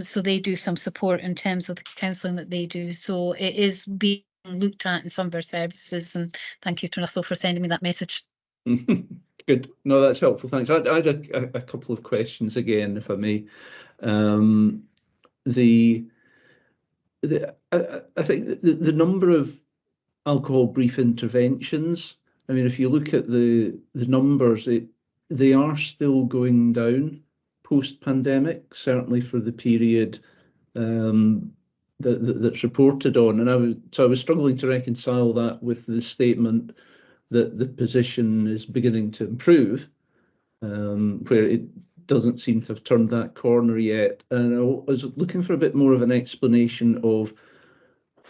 So they do some support in terms of the counselling that they do. So it is being looked at in some of our services. And thank you to Russell for sending me that message. Good. No, that's helpful. Thanks. I had a couple of questions again, if I may. I think the number of alcohol brief interventions, I mean, if you look at the numbers, they are still going down post-pandemic, certainly for the period that's reported on. And I was struggling to reconcile that with the statement that the position is beginning to improve, where it doesn't seem to have turned that corner yet. And I was looking for a bit more of an explanation of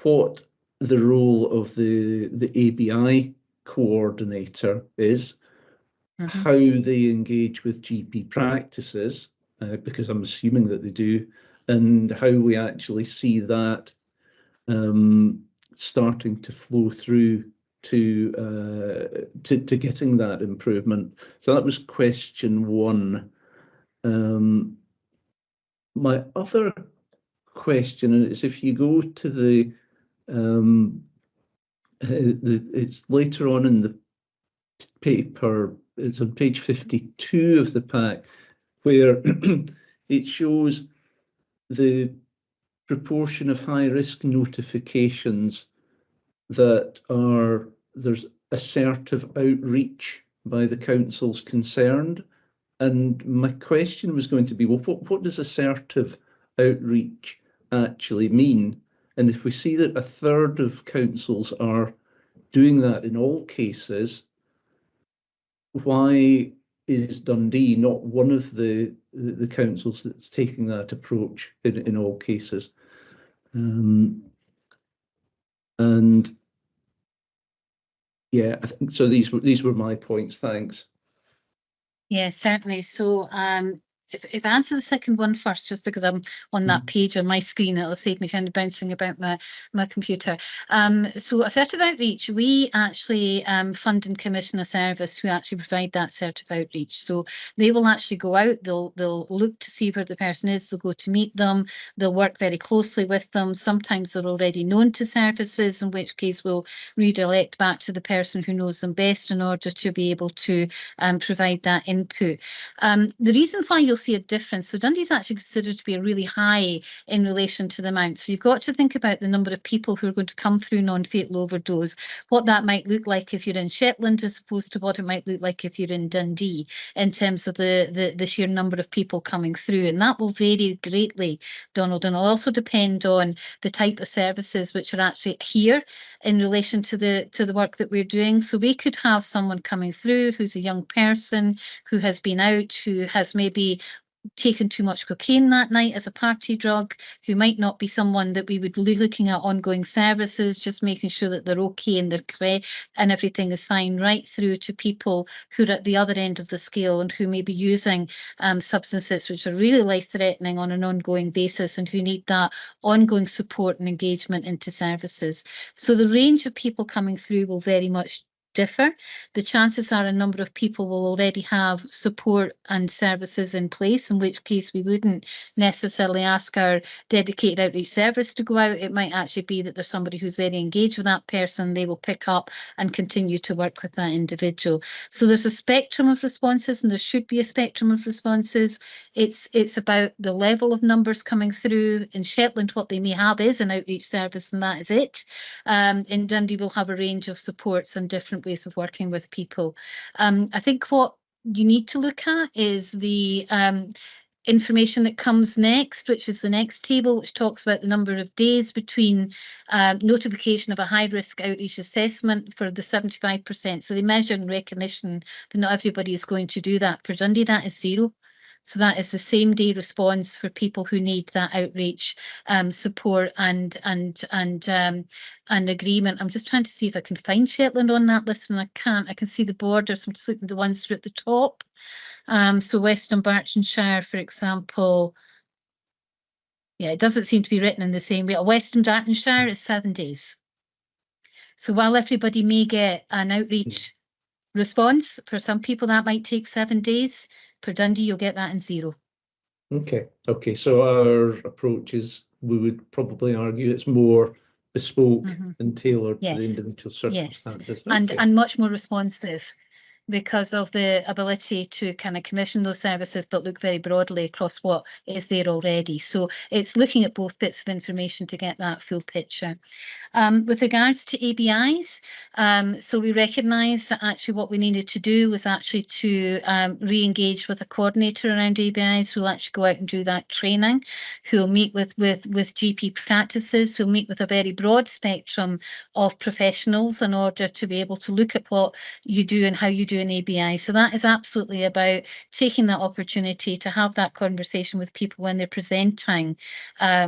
what the role of the ABI coordinator is, how they engage with GP practices, because I'm assuming that they do, and how we actually see that starting to flow through to getting that improvement. So that was question one. My other question is, if you go to it's later on in the paper, it's on page 52 of the pack, where it shows the proportion of high-risk notifications there's assertive outreach by the councils concerned. And my question was going to be, well, what does assertive outreach actually mean? And if we see that a third of councils are doing that in all cases, why is Dundee not one of the councils that's taking that approach in all cases? And yeah, I think so. These were my points. Thanks. Yeah, certainly. So if I answer the second one first, just because I'm on that page on my screen, it'll save me kind of bouncing about my computer. So assertive outreach, we actually fund and commission a service who actually provide that assertive outreach. So they will actually go out, they'll look to see where the person is, they'll go to meet them, they'll work very closely with them. Sometimes they're already known to services, in which case we'll redirect back to the person who knows them best in order to be able to provide that input. The reason why you'll see a difference, so Dundee's actually considered to be a really high in relation to the amount. So you've got to think about the number of people who are going to come through non-fatal overdose, what that might look like if you're in Shetland as opposed to what it might look like if you're in Dundee, in terms of the sheer number of people coming through. And that will vary greatly, Donald, and it'll also depend on the type of services which are actually here in relation to the work that we're doing. So we could have someone coming through who's a young person who has been out, who has maybe taken too much cocaine that night as a party drug, who might not be someone that we would be looking at ongoing services, just making sure that they're okay and they're correct and everything is fine, right through to people who are at the other end of the scale and who may be using substances which are really life-threatening on an ongoing basis and who need that ongoing support and engagement into services. So the range of people coming through will very much differ. The chances are a number of people will already have support and services in place, in which case we wouldn't necessarily ask our dedicated outreach service to go out. It might actually be that there's somebody who's very engaged with that person. They will pick up and continue to work with that individual. So there's a spectrum of responses, and there should be a spectrum of responses. It's about the level of numbers coming through. In Shetland, what they may have is an outreach service, and that is it. In Dundee, we'll have a range of supports and different ways of working with people. I think what you need to look at is the information that comes next, which is the next table, which talks about the number of days between notification of a high-risk outreach assessment for the 75%. So they measure in recognition that not everybody is going to do that. For Dundee, that is 0. So that is the same day response for people who need that outreach support and agreement. I'm just trying to see if I can find Shetland on that list, and I can't. I can see the borders. I'm just looking at the ones that are at the top. So West Dunbartonshire, for example, yeah, it doesn't seem to be written in the same way. West Dunbartonshire is 7 days. So while everybody may get an outreach response, for some people that might take 7 days. For Dundee, you'll get that in 0. Okay. Okay. So our approach is, we would probably argue, it's more bespoke and tailored to the Yes. individual circumstances. Yes, Okay. and much more responsive, because of the ability to kind of commission those services, but look very broadly across what is there already. So it's looking at both bits of information to get that full picture. With regards to ABIs, so we recognise that actually what we needed to do was actually to re-engage with a coordinator around ABIs who will actually go out and do that training, who will meet with GP practices, who will meet with a very broad spectrum of professionals in order to be able to look at what you do and how you do an ABI. So that is absolutely about taking that opportunity to have that conversation with people when they're presenting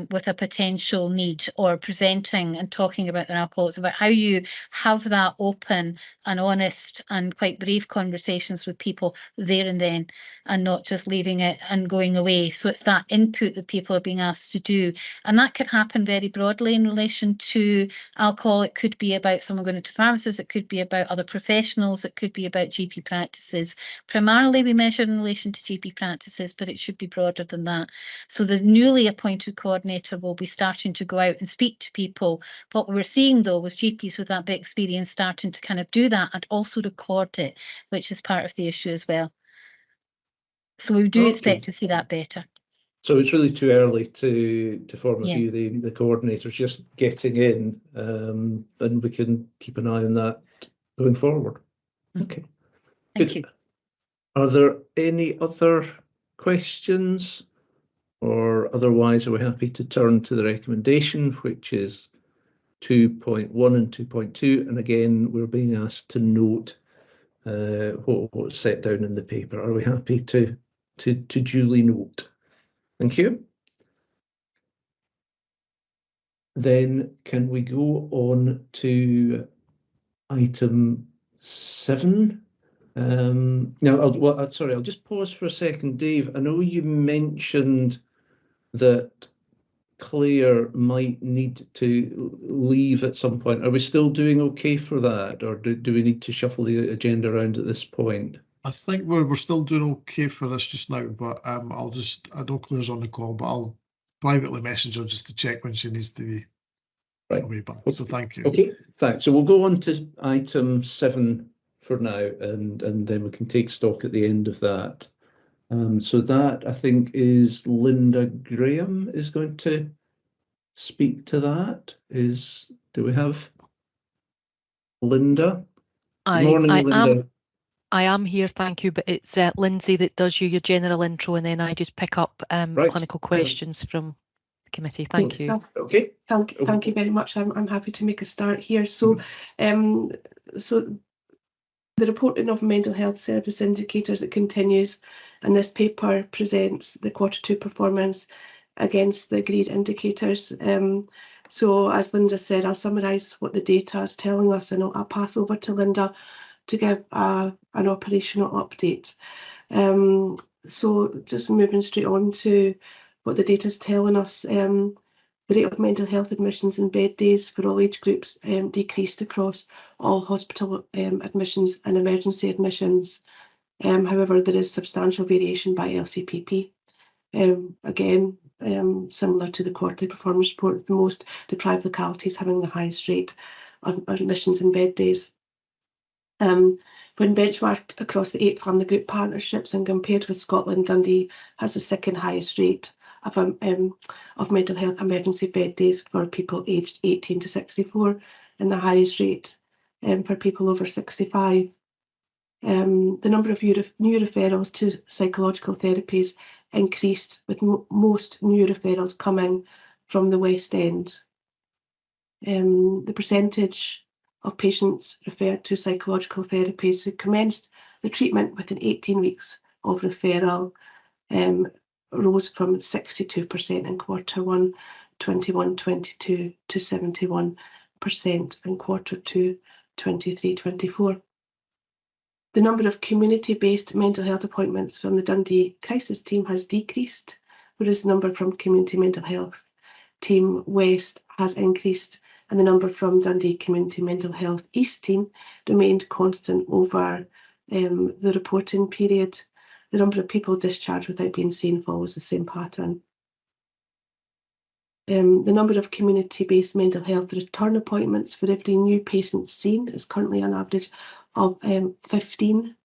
with a potential need, or presenting and talking about their alcohol. It's about how you have that open and honest and quite brave conversations with people there and then, and not just leaving it and going away. So it's that input that people are being asked to do. And that could happen very broadly in relation to alcohol. It could be about someone going into pharmacies, it could be about other professionals, it could be about GP practices. Primarily we measure in relation to GP practices, but it should be broader than that. So the newly appointed coordinator will be starting to go out and speak to people. What we were seeing though was GPs with that bit of experience starting to kind of do that and also record it, which is part of the issue as well. So we do expect to see that better. So it's really too early to form a view. The coordinator's just getting in, and we can keep an eye on that going forward. Okay. Thank you. Are there any other questions, or otherwise are we happy to turn to the recommendation, which is 2.1 and 2.2, and again we're being asked to note what's set down in the paper. Are we happy to duly note? Thank you. Then can we go on to item 7? Now, I'll just pause for a second, Dave. I know you mentioned that Claire might need to leave at some point. Are we still doing okay for that, or do we need to shuffle the agenda around at this point? I think we're still doing okay for this just now, but I know Claire's on the call, but I'll privately message her just to check when she needs to be away back. Okay. So thank you. Okay, thanks. So we'll go on to item 7 for now, and then we can take stock at the end of that. So that, I think, is Linda Graham is going to speak to that. Do we have Linda? Good morning, Linda. I am here, thank you, but it's Lindsay that does your general intro, and then I just pick up clinical questions from the committee. Thank you. Okay. Thank you very much. I'm happy to make a start here. So, so the reporting of mental health service indicators, it continues, and this paper presents the Q2 performance against the agreed indicators. So as Linda said, I'll summarise what the data is telling us, and I'll pass over to Linda to give an operational update. So just moving straight on to what the data is telling us. The rate of mental health admissions and bed days for all age groups decreased across all hospital admissions and emergency admissions. However, there is substantial variation by LCPP. Again, similar to the quarterly performance report, the most deprived localities having the highest rate of admissions and bed days. When benchmarked across the 8 family group partnerships and compared with Scotland, Dundee has the second highest rate of mental health emergency bed days for people aged 18 to 64, and the highest rate for people over 65. The number of new referrals to psychological therapies increased, with most new referrals coming from the West End. The percentage of patients referred to psychological therapies who commenced the treatment within 18 weeks of referral rose from 62% in Q1 21-22 to 71% in Q2 23-24. The number of community-based mental health appointments from the Dundee Crisis Team has decreased, whereas the number from Community Mental Health Team West has increased, and the number from Dundee Community Mental Health East Team remained constant over the reporting period. The number of people discharged without being seen follows the same pattern. The number of community-based mental health return appointments for every new patient seen is currently an average of 15.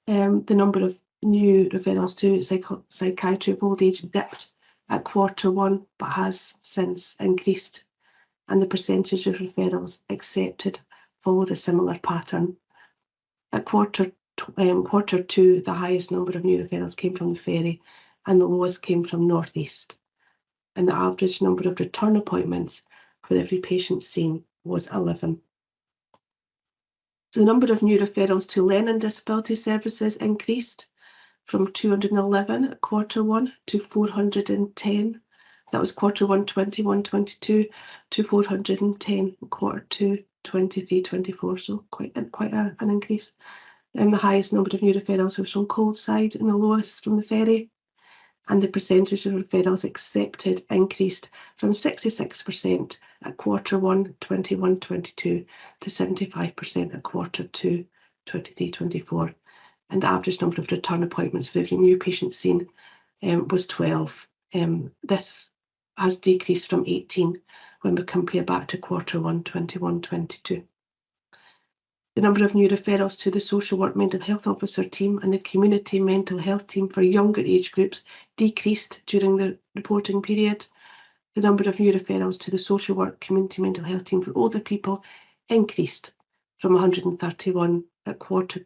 The number of new referrals to psychiatry of old age dipped at Q1, but has since increased, and the percentage of referrals accepted followed a similar pattern. At Q2, the highest number of new referrals came from the Ferry, and the lowest came from North East. And the average number of return appointments for every patient seen was 11. So the number of new referrals to learning disability services increased from 211 at Q1 to 410. That was Q1 21-22 to 410 in Q2 23-24. So quite an increase. The highest number of new referrals was from Coldside and the lowest from the Ferry. And the percentage of referrals accepted increased from 66% at Q1 21-22 to 75% at Q2 23-24. And the average number of return appointments for every new patient seen was 12. This has decreased from 18 when we compare back to Q1 21-22. The number of new referrals to the social work mental health officer team and the community mental health team for younger age groups decreased during the reporting period. The number of new referrals to the social work community mental health team for older people increased from 131 at Q4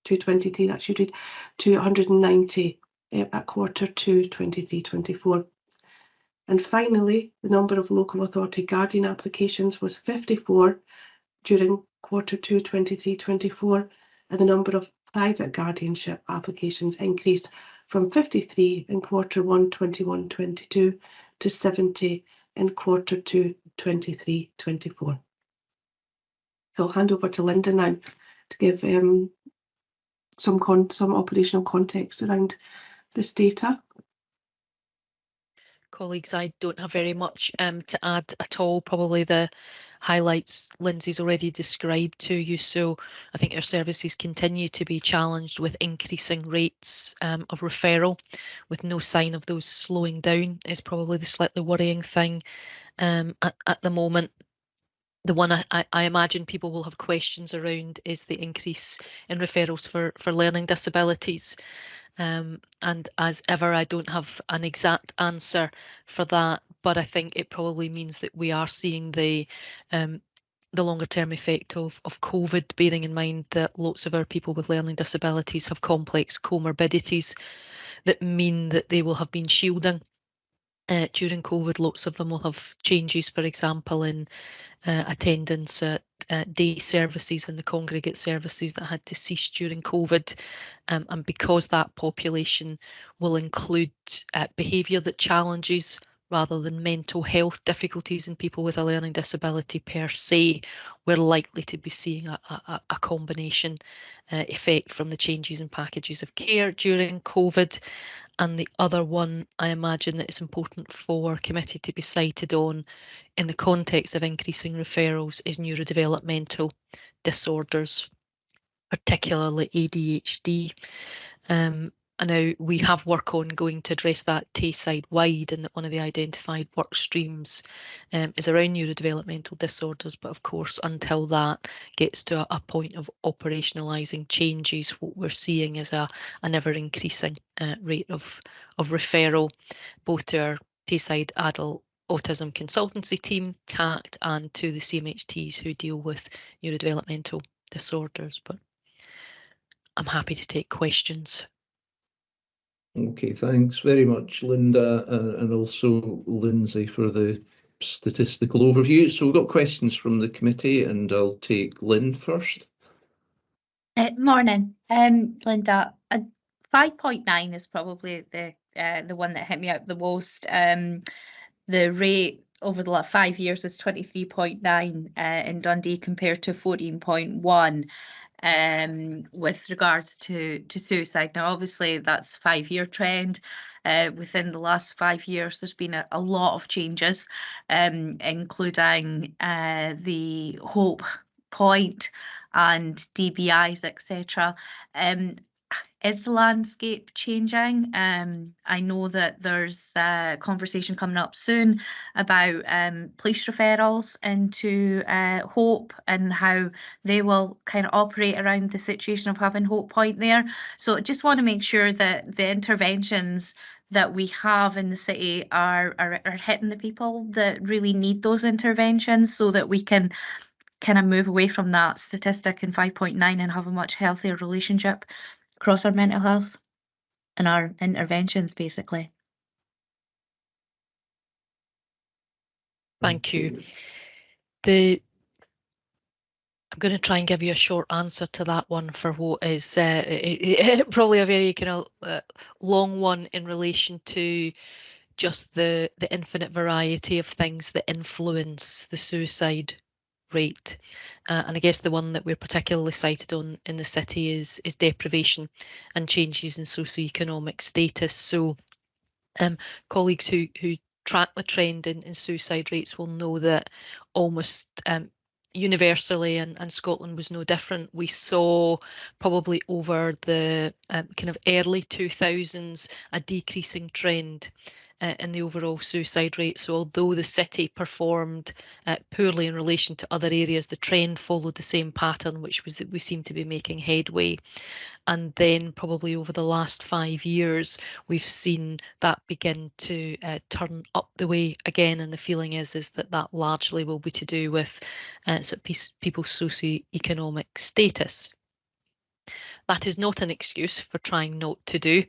22-23, that should read, to 190 at Q2 23-24. And finally, the number of local authority guardian applications was 54 during Q2 23-24, and the number of private guardianship applications increased from 53 in Q1 21-22 to 70 in Q2 23-24. So I'll hand over to Linda now to give some operational context around this data. Colleagues, I don't have very much to add at all. Probably the highlights Lindsay's already described to you. So I think our services continue to be challenged with increasing rates of referral, with no sign of those slowing down is probably the slightly worrying thing at the moment. The one I imagine people will have questions around is the increase in referrals for learning disabilities. And as ever, I don't have an exact answer for that, but I think it probably means that we are seeing the longer term effect of COVID, bearing in mind that lots of our people with learning disabilities have complex comorbidities that mean that they will have been shielding during COVID. Lots of them will have changes, for example, in attendance at day services and the congregate services that had to cease during COVID. And because that population will include behaviour that challenges rather than mental health difficulties in people with a learning disability per se, we're likely to be seeing a combination effect from the changes in packages of care during COVID. And the other one I imagine that it's important for committee to be cited on in the context of increasing referrals is neurodevelopmental disorders, particularly ADHD. I know we have work ongoing to address that Tayside-wide, and that one of the identified work streams is around neurodevelopmental disorders. But of course, until that gets to a point of operationalising changes, what we're seeing is an ever-increasing rate of referral, both to our Tayside Adult Autism Consultancy Team, CACT, and to the CMHTs who deal with neurodevelopmental disorders. But I'm happy to take questions. Okay, thanks very much, Linda, and also Lindsay for the statistical overview. So we've got questions from the committee, and I'll take Lynn first. Morning, Linda. 5.9 is probably the one that hit me out the most. The rate over the last 5 years is 23.9 in Dundee compared to 14.1 with regards to suicide. Now, obviously, that's a 5-year trend. Within the last 5 years, there's been a lot of changes, including the Hope Point and DBIs, etc. Is the landscape changing? I know that there's a conversation coming up soon about police referrals into Hope and how they will kind of operate around the situation of having Hope Point there. So I just want to make sure that the interventions that we have in the city are hitting the people that really need those interventions, so that we can kind of move away from that statistic in 5.9 and have a much healthier relationship across our mental health and our interventions, basically. Thank you. I'm going to try and give you a short answer to that one for what is probably a very kind of long one in relation to just the infinite variety of things that influence the suicide rate. And I guess the one that we're particularly cited on in the city is deprivation and changes in socioeconomic status. So colleagues who track the trend in suicide rates will know that almost universally, and Scotland was no different, we saw probably over the kind of early 2000s a decreasing trend in the overall suicide rate. So although the city performed poorly in relation to other areas, the trend followed the same pattern, which was that we seem to be making headway. And then probably over the last 5 years, we've seen that begin to turn up the way again. And the feeling is that largely will be to do with people's socioeconomic status. That is not an excuse for trying not to do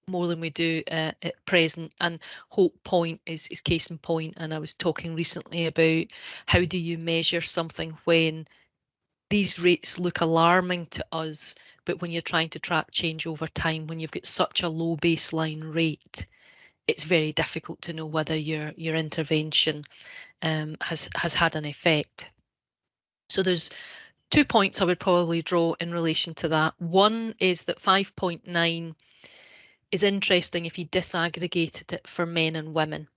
more than we do at present, and Hope Point is case in point. And I was talking recently about how do you measure something when these rates look alarming to us, but when you're trying to track change over time, when you've got such a low baseline rate, it's very difficult to know whether your intervention has had an effect. So there's 2 points I would probably draw in relation to that. One is that 5.9 is interesting if you disaggregated it for men and women.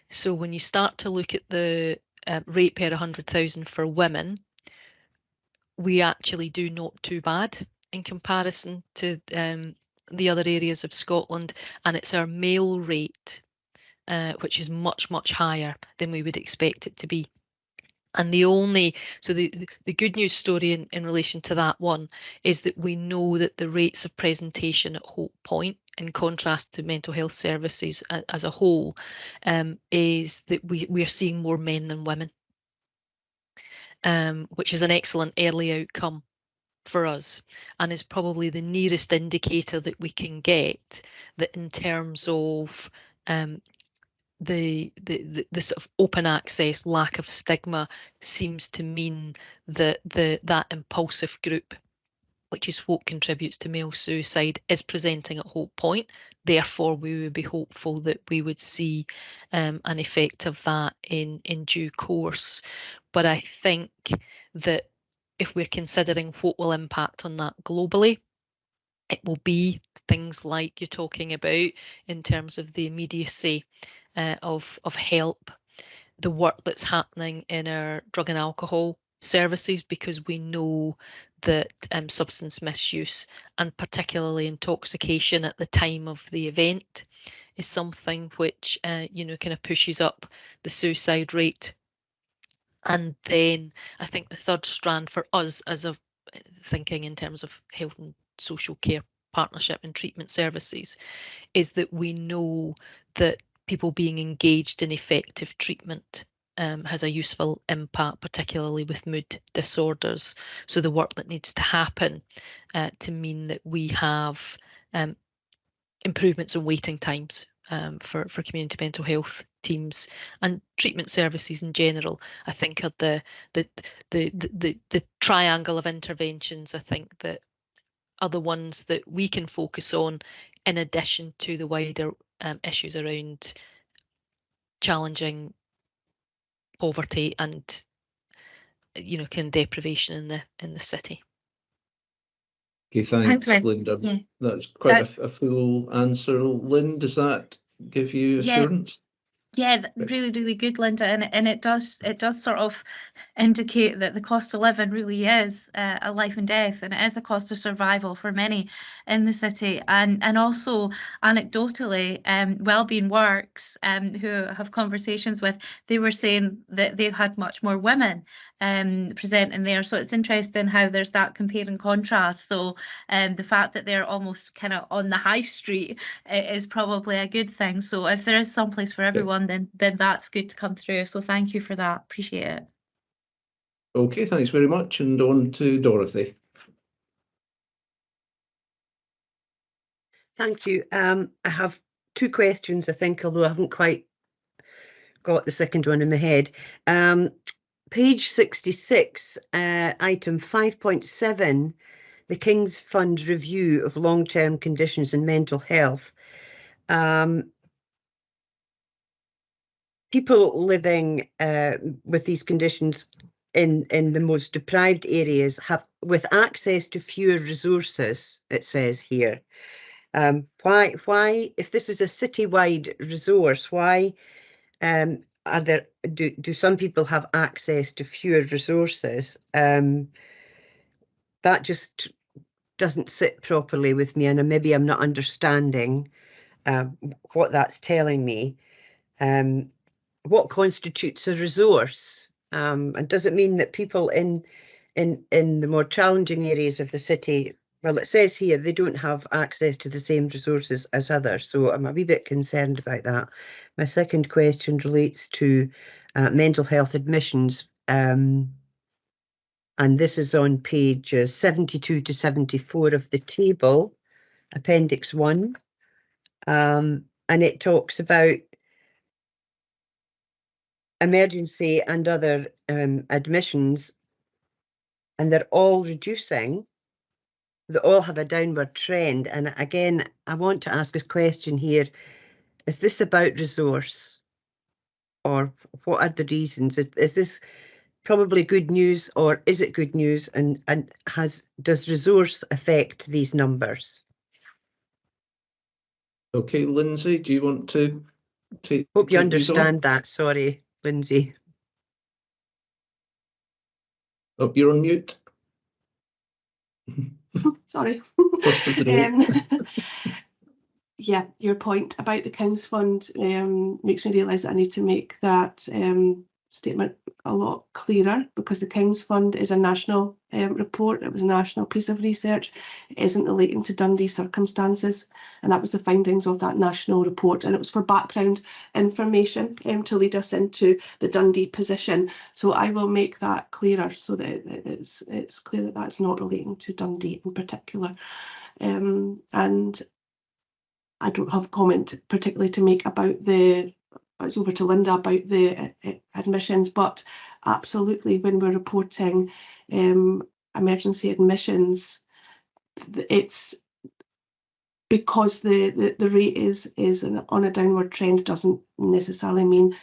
So when you start to look at the rate per 100,000 for women, we actually do not too bad in comparison to the other areas of Scotland, and it's our male rate which is much, much higher than we would expect it to be. And the good news story in relation to that one is that we know that the rates of presentation at Hope Point, in contrast to mental health services as a whole, is that we are seeing more men than women, which is an excellent early outcome for us, and is probably the nearest indicator that we can get that in terms of the sort of open access, lack of stigma, seems to mean that that impulsive group, which is what contributes to male suicide, is presenting at Hope Point. Therefore, we would be hopeful that we would see an effect of that in due course. But I think that if we're considering what will impact on that globally, it will be things like you're talking about in terms of the immediacy of help, the work that's happening in our drug and alcohol services, because we know that substance misuse and particularly intoxication at the time of the event is something which kind of pushes up the suicide rate. And then I think the third strand for us as a thinking in terms of health and social care partnership and treatment services is that we know that people being engaged in effective treatment has a useful impact, particularly with mood disorders. So the work that needs to happen to mean that we have improvements in waiting times for community mental health teams and treatment services in general, I think are the triangle of interventions I think that are the ones that we can focus on, in addition to the wider issues around challenging poverty and, you know, kind of deprivation in the city. Okay, thanks, Lynn. Linda. Yeah. That's quite a full answer. Lynn, does that give you assurance? Yeah, really, really good, Linda, and it does sort of indicate that the cost of living really is a life and death, and it is a cost of survival for many in the city. And also anecdotally, Wellbeing Works, who have conversations with, they were saying that they've had much more women presenting there. So it's interesting how there's that compare and contrast. So the fact that they're almost kind of on the high street is probably a good thing. So if there is some place for everyone, then that's good to come through. So thank you for that. Appreciate it. Okay, thanks very much. And on to Dorothy. Thank you. I have two questions, I think, although I haven't quite got the second one in my head. Page 66, item 5.7, the King's Fund review of long-term conditions in mental health. People living with these conditions in the most deprived areas have, with access to fewer resources, it says here. Why, if this is a citywide resource, why are there, do some people have access to fewer resources? That just doesn't sit properly with me, and maybe I'm not understanding what that's telling me. What constitutes a resource? And does it mean that people in the more challenging areas of the city, well, it says here they don't have access to the same resources as others, so I'm a wee bit concerned about that. My second question relates to mental health admissions, and this is on page 72 to 74 of the table, Appendix 1, and it talks about emergency and other admissions, and they're all reducing. They all have a downward trend. And again, I want to ask a question here. Is this about resource, or what are the reasons? Is this probably good news, or is it good news? And does resource affect these numbers? Okay, Lindsay, do you want to take? Hope you understand that. Sorry, Lindsay. Oh, you're on mute. Sorry. First of the day. Yeah, your point about the King's Fund makes me realise that I need to make that statement a lot clearer, because the King's Fund is a national report. It was a national piece of research. It isn't relating to Dundee circumstances, and that was the findings of that national report, and it was for background information to lead us into the Dundee position. So I will make that clearer so that it's clear that that's not relating to Dundee in particular. And I don't have a comment particularly to make about it's over to Linda about the admissions, but absolutely when we're reporting emergency admissions, it's because the rate is on a downward trend doesn't necessarily mean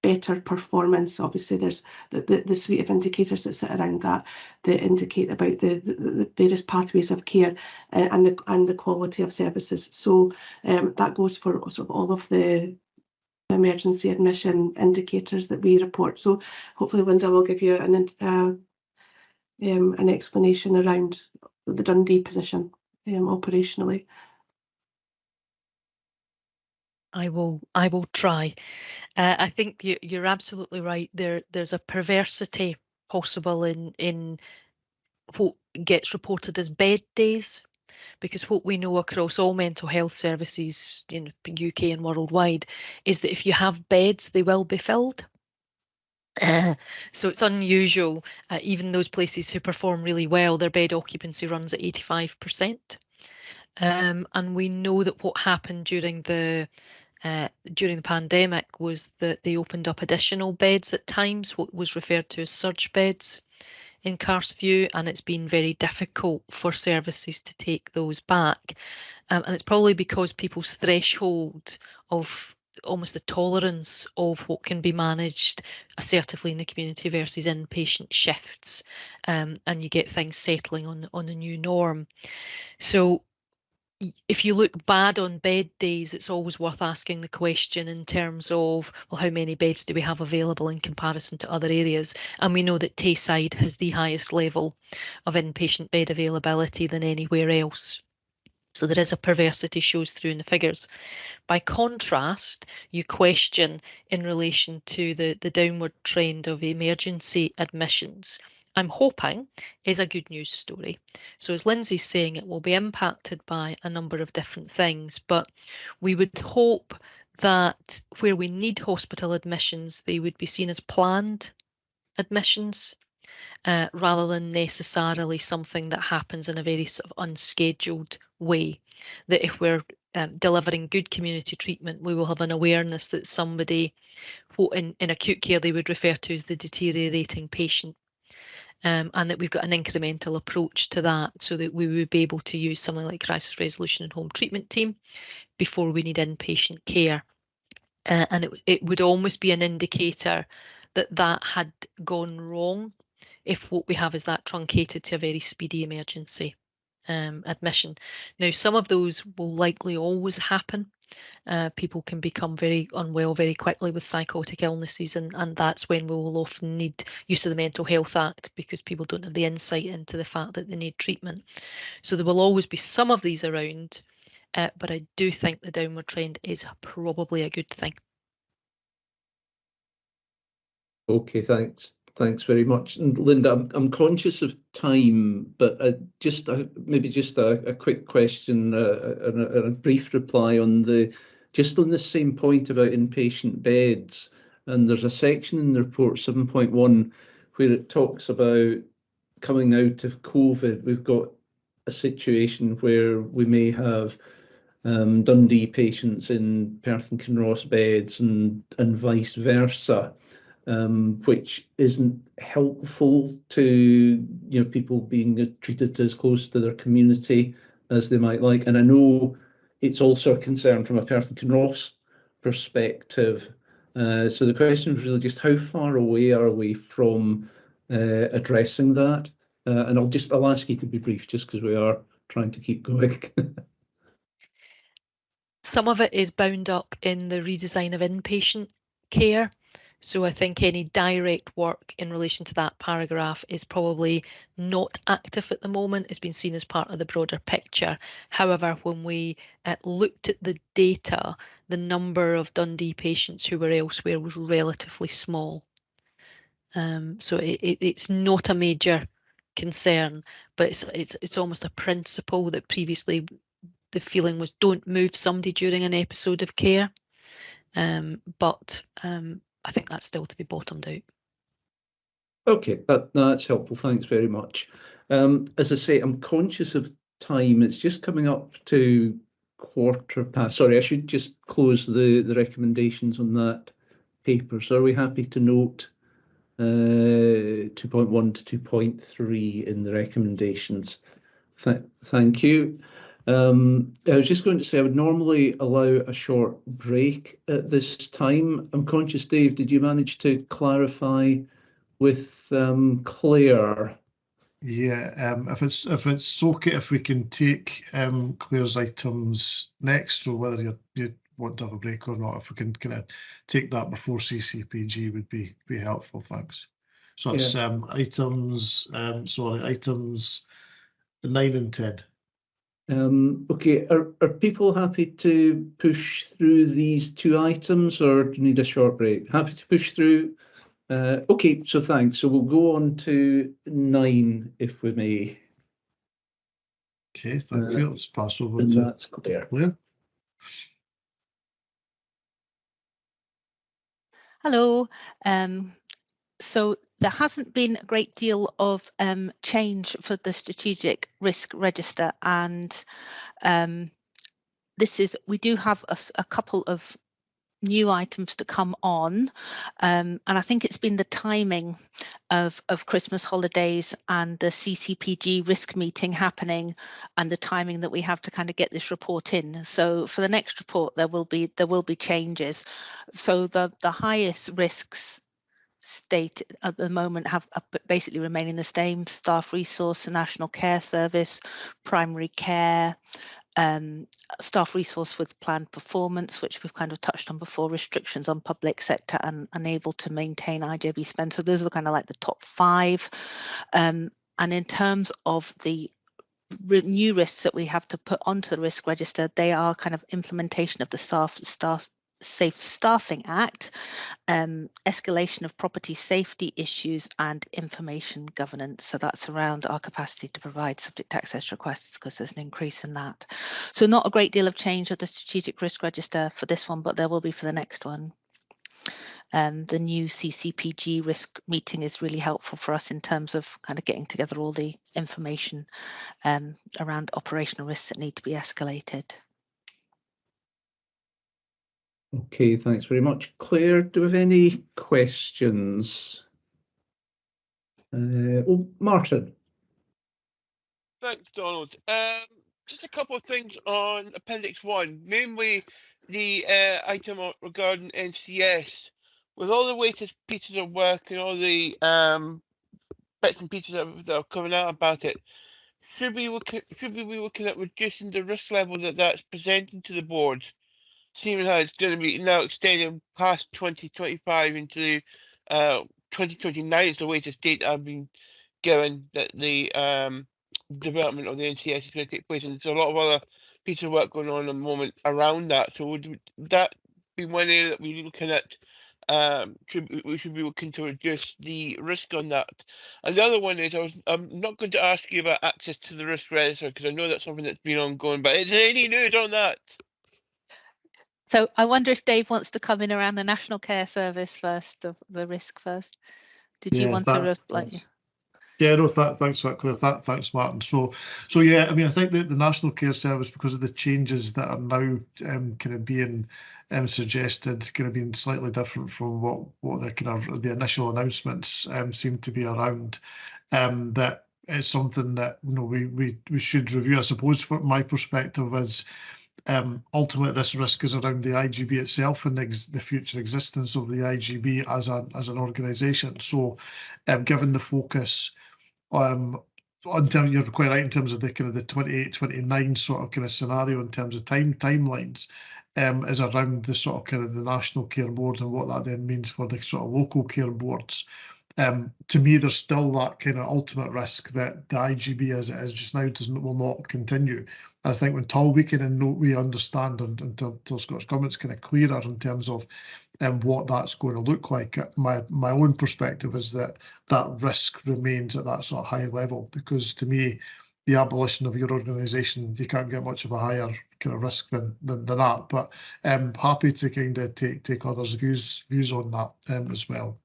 better performance. Obviously there's the suite of indicators that sit around that indicate about the various pathways of care and the quality of services. So that goes for sort of all of the emergency admission indicators that we report. So hopefully Linda will give you an explanation around the Dundee position operationally. I will try. I think you're absolutely right. There's a perversity possible in what gets reported as bed days, because what we know across all mental health services in UK and worldwide is that if you have beds, they will be filled. So it's unusual, even those places who perform really well, their bed occupancy runs at 85%. And we know that what happened during the pandemic was that they opened up additional beds at times, what was referred to as surge beds, in Carsview, and it's been very difficult for services to take those back. And it's probably because people's threshold of almost the tolerance of what can be managed assertively in the community versus inpatient shifts, and you get things settling on the new norm. So if you look bad on bed days, it's always worth asking the question in terms of, well, how many beds do we have available in comparison to other areas? And we know that Tayside has the highest level of inpatient bed availability than anywhere else. So there is a perversity shows through in the figures. By contrast, you question in relation to the downward trend of emergency admissions. I'm hoping is a good news story. So as Lindsay's saying, it will be impacted by a number of different things, but we would hope that where we need hospital admissions, they would be seen as planned admissions, rather than necessarily something that happens in a very sort of unscheduled way. That if we're delivering good community treatment, we will have an awareness that somebody, what in acute care they would refer to as the deteriorating patient, and that we've got an incremental approach to that, so that we would be able to use something like crisis resolution and home treatment team before we need inpatient care. And it would almost be an indicator that that had gone wrong if what we have is that truncated to a very speedy emergency admission. Now, some of those will likely always happen. People can become very unwell very quickly with psychotic illnesses, and that's when we will often need use of the Mental Health Act, because people don't have the insight into the fact that they need treatment. So there will always be some of these around, but I do think the downward trend is probably a good thing. Okay, thanks. Thanks very much. And Linda, I'm conscious of time, but maybe just a quick question and a brief reply on the same point about inpatient beds. And there's a section in the report 7.1 where it talks about coming out of COVID. We've got a situation where we may have Dundee patients in Perth and Kinross beds and vice versa. Which isn't helpful to people being treated as close to their community as they might like. And I know it's also a concern from a Perth and Kinross perspective. So the question is really just how far away are we from addressing that? And I'll ask you to be brief, just because we are trying to keep going. Some of it is bound up in the redesign of inpatient care. So I think any direct work in relation to that paragraph is probably not active at the moment. It's been seen as part of the broader picture. However, when we looked at the data, the number of Dundee patients who were elsewhere was relatively small. So it's not a major concern, but it's almost a principle that previously the feeling was don't move somebody during an episode of care. But I think that's still to be bottomed out. Okay, that's helpful. Thanks very much. As I say, I'm conscious of time. It's just coming up to 1:15. Sorry, I should just close the recommendations on that paper. So are we happy to note 2.1 to 2.3 in the recommendations? Thank you. I was just going to say I would normally allow a short break at this time. I'm conscious, Dave, did you manage to clarify with Claire? Yeah, if it's okay, if we can take Claire's items next, or whether you want to have a break or not, if we can kind of take that before CCPG would be helpful, thanks. So it's items 9 and 10. Okay, are people happy to push through these two items, or do you need a short break? Happy to push through? Okay, so thanks. So we'll go on to 9, if we may. Okay, thank you. Let's pass over to that's Claire. Hello. So there hasn't been a great deal of change for the strategic risk register, and we do have a couple of new items to come on, and I think it's been the timing of Christmas holidays and the CCPG risk meeting happening, and the timing that we have to kind of get this report in. So for the next report, there will be changes. So the highest risks state at the moment have basically remaining the same: staff resource, the National Care Service, primary care, staff resource with planned performance, which we've kind of touched on before, restrictions on public sector and unable to maintain IJB spend. So those are kind of like the top 5. And in terms of the new risks that we have to put onto the risk register, they are kind of implementation of the Safe Staffing Act, escalation of property safety issues, and information governance. So that's around our capacity to provide subject access requests, because there's an increase in that. So not a great deal of change of the strategic risk register for this one, but there will be for the next one. The new CCPG risk meeting is really helpful for us in terms of kind of getting together all the information around operational risks that need to be escalated. Okay, thanks very much. Claire, do we have any questions? Martin. Thanks, Donald. Just a couple of things on Appendix 1, namely the item regarding NCS. With all the latest pieces of work and all the bits and pieces that are coming out about it, should we be looking at reducing the risk level that's presenting to the board, seeing how it's going to be now extending past 2025 into 2029 is the latest date I've been given that the development of the NCS is going to take place, and there's a lot of other pieces of work going on at the moment around that. So would that be one area that we're looking at? We should be looking to reduce the risk on that. And the other one is, I'm not going to ask you about access to the risk register, because I know that's something that's been ongoing, but is there any news on that? So I wonder if Dave wants to come in around the National Care Service first, of the risk first. Did you want to reflect? Yeah, no, thanks for that, Claire. Thanks, Martin. So yeah, I mean, I think that the National Care Service, because of the changes that are now kind of being suggested, kind of being slightly different from what the kind of the initial announcements seem to be around, that it's something that, you know, we should review. I suppose from my perspective is, ultimately this risk is around the IGB itself and the future existence of the IGB as an organisation. So given the focus on terms, you're quite right in terms of the kind of the 28-29 sort of kind of scenario in terms of timelines, is around the sort of kind of the National Care Board and what that then means for the sort of local care boards. To me, there's still that kind of ultimate risk that the IGB as it is just now will not continue. And I think until we can we understand and until Scottish Government's kind of clearer in terms of what that's going to look like, my own perspective is that risk remains at that sort of high level, because to me, the abolition of your organisation, you can't get much of a higher kind of risk than that. But I'm happy to kind of take others' views on that as well.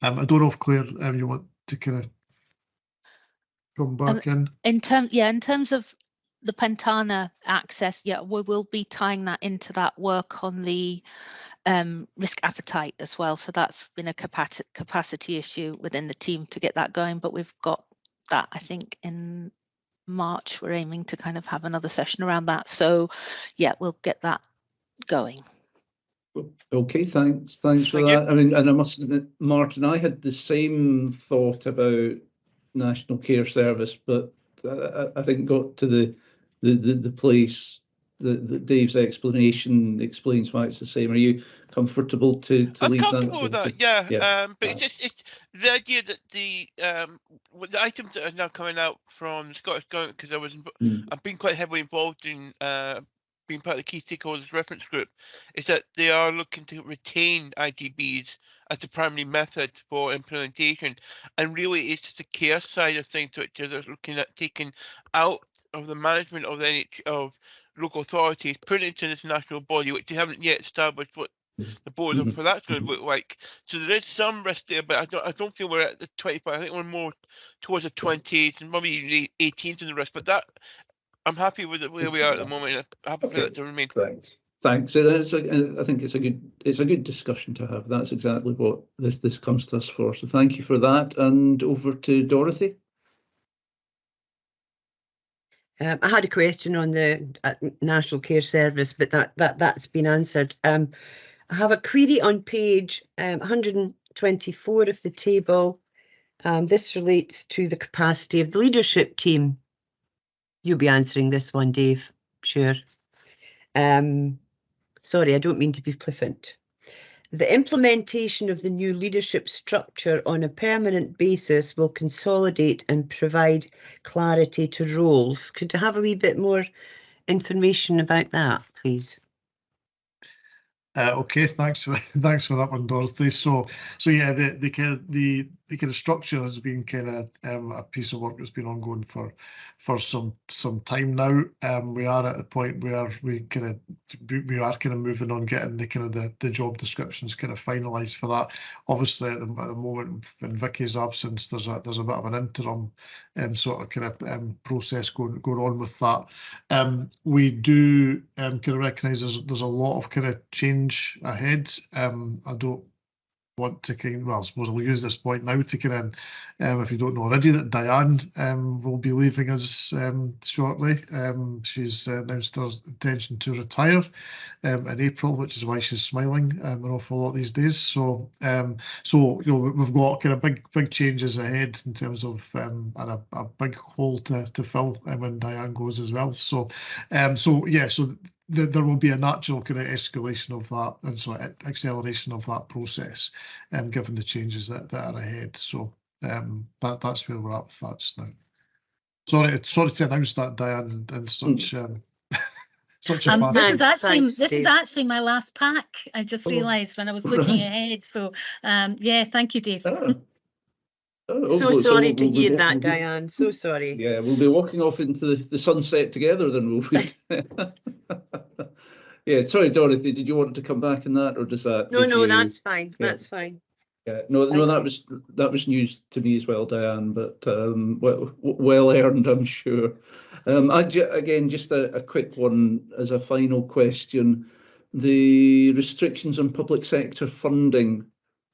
I don't know if Claire, you want to kind of come back in. In terms of the Pentana access, yeah, we will be tying that into that work on the risk appetite as well. So that's been a capacity issue within the team to get that going. But we've got that, I think, in March. We're aiming to kind of have another session around that. So yeah, we'll get that going. Okay, thanks for that. I mean, and I must admit, Martin, I had the same thought about National Care Service, but I think got to the place that Dave's explanation explains why it's the same. Are you comfortable to leave that? I'm comfortable with that, yeah. But it's the idea that the items that are now coming out from the Scottish Government, because I've been quite heavily involved in being part of the key stakeholders reference group, is that they are looking to retain IGBs as the primary method for implementation, and really it's the care side of things which they're looking at taking out of the management of local authorities, putting it into this national body, which they haven't yet established what the board for that's going to look like. So there is some risk there, but I don't feel we're at the 25. I think we're more towards the 20s and maybe even 18s in the risk. But that I'm happy with where we are at the moment. I'm happy for that to remain. Thanks. I think it's a good discussion to have. That's exactly what this comes to us for. So thank you for that. And over to Dorothy. I had a question on the National Care Service, but that's been answered. I have a query on page 124 of the table. This relates to the capacity of the leadership team. You'll be answering this one, Dave. Sure. Sorry, I don't mean to be flippant. The implementation of the new leadership structure on a permanent basis will consolidate and provide clarity to roles. Could I have a wee bit more information about that, please? Okay, thanks for that one, Dorothy. So yeah, the kind of structure has been kind of a piece of work that's been ongoing for some time now. We are at the point where we are kind of moving on, getting the job descriptions kind of finalised for that. Obviously, at the moment, in Vicky's absence, there's a bit of an interim sort of kind of process going on with that. We do kind of recognise there's a lot of kind of change ahead. I don't want to I suppose I'll use this point now to if you don't know already, that Diane will be leaving us shortly. She's announced her intention to retire in April, which is why she's smiling an awful lot these days. So we've got kind of big changes ahead in terms of and a big hole to fill when Diane goes as well. So there will be a natural kind of escalation of that and so acceleration of that process, given the changes that are ahead. So that's where we're at with that just now. Sorry to announce that, Diane, in such such a fashion. This is actually my last pack. I just realised when I was looking ahead. So yeah, thank you, Dave. So sorry to hear that, Diane. So sorry. Yeah, we'll be walking off into the sunset together then, will we? Yeah, sorry, Dorothy, did you want to come back in that, or does that? No, that's fine. Yeah. That's fine. Yeah, no, that was news to me as well, Diane, but well earned, I'm sure. Again, just a quick one as a final question: the restrictions on public sector funding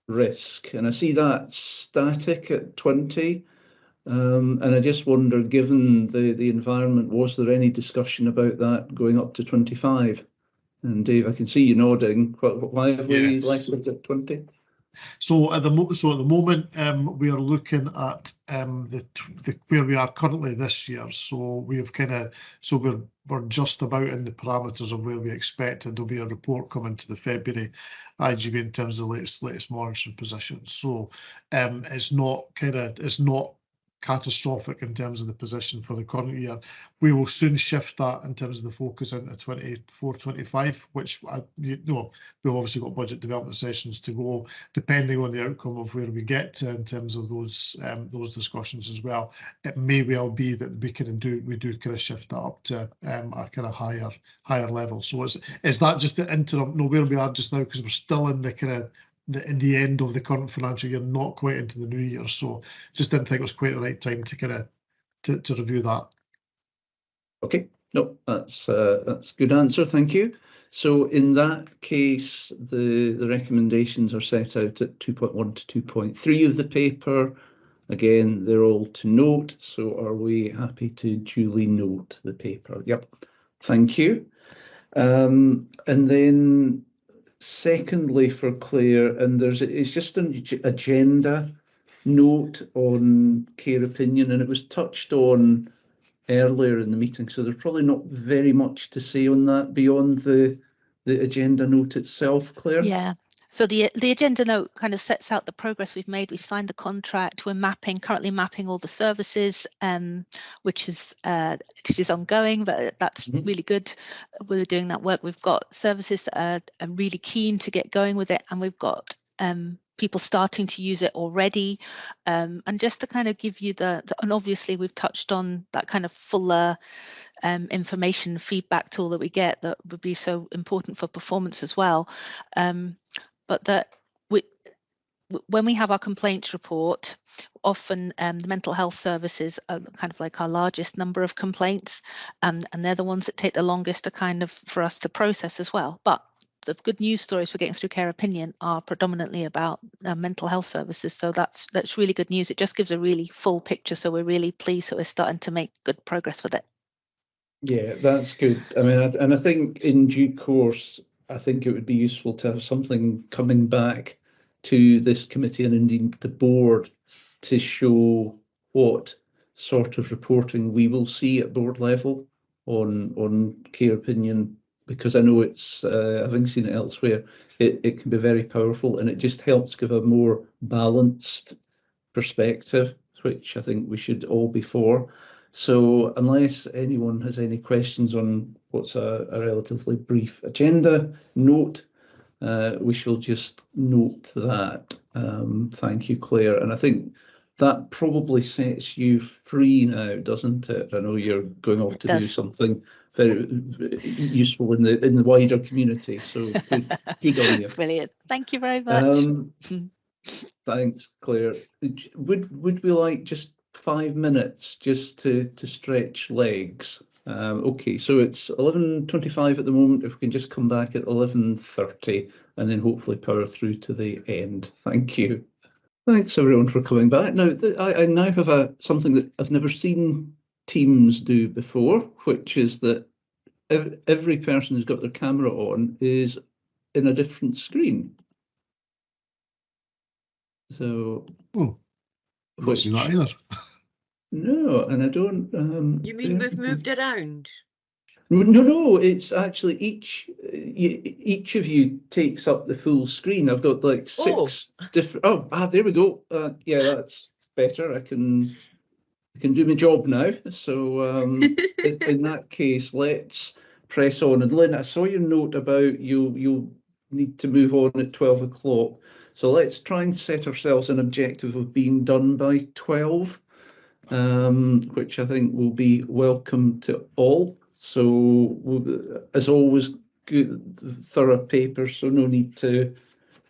risk, and I see that static at 20. And I just wonder, given the environment, was there any discussion about that going up to 25? And Dave, I can see you nodding. Why have we left it at 20? So at the moment, we are looking at where we are currently this year. So we're just about in the parameters of where we expected. There'll be a report coming to the February IGB in terms of the latest monitoring position. So it's not catastrophic in terms of the position for the current year. We will soon shift that in terms of the focus into 24-25, which we've obviously got budget development sessions to go, depending on the outcome of where we get to in terms of those discussions as well. It may well be that we do kind of shift that up to a kind of higher level. So is that just the interim? No, where we are just now, because we're still in the kind of in the end of the current financial year, not quite into the new year. So just didn't think it was quite the right time to kind of to review that. Okay, no, that's a good answer. Thank you. So in that case, the recommendations are set out at 2.1 to 2.3 of the paper. Again, they're all to note. So are we happy to duly note the paper? Yep. Thank you. And then secondly, for Claire, and it's just an agenda note on care opinion, and it was touched on earlier in the meeting, so there's probably not very much to say on that beyond the agenda note itself, Claire. Yeah. So the agenda note kind of sets out the progress we've made. We've signed the contract. We're currently mapping all the services, which is ongoing, but that's really good. We're doing that work. We've got services that are really keen to get going with it, and we've got people starting to use it already. And just to kind of give you and obviously we've touched on that kind of fuller information feedback tool that we get that would be so important for performance as well. But that when we have our complaints report, often the mental health services are kind of like our largest number of complaints, and they're the ones that take the longest to kind of for us to process as well. But the good news stories we're getting through Care Opinion are predominantly about mental health services, so that's really good news. It just gives a really full picture, so we're really pleased that we're starting to make good progress with it. Yeah, that's good. I mean, and I think in due course, I think it would be useful to have something coming back to this committee and indeed the board to show what sort of reporting we will see at board level on Care Opinion, because I know it's, having seen it elsewhere, it can be very powerful, and it just helps give a more balanced perspective, which I think we should all be for. So unless anyone has any questions on what's a relatively brief agenda note, we shall just note that. Thank you, Claire. And I think that probably sets you free now, doesn't it? I know you're going off to do something very useful in the wider community. So good on you. Brilliant. Thank you very much. Thanks, Claire. Would we like just 5 minutes just to stretch legs? Okay, so it's 11:25 at the moment. If we can just come back at 11:30 and then hopefully power through to the end. Thank you. Thanks everyone for coming back. Now, I now have something that I've never seen Teams do before, which is that every person who's got their camera on is in a different screen. So, I've not seen that either. No, and I don't. You mean we've moved around? No, it's actually each of you takes up the full screen. I've got like 6 different. Oh, there we go. Yeah, that's better. I can do my job now. So in that case, let's press on. And Lynn, I saw your note about you'll need to move on at 12 o'clock. So let's try and set ourselves an objective of being done by 12, which I think will be welcome to all. So as always, good, thorough papers, so no need to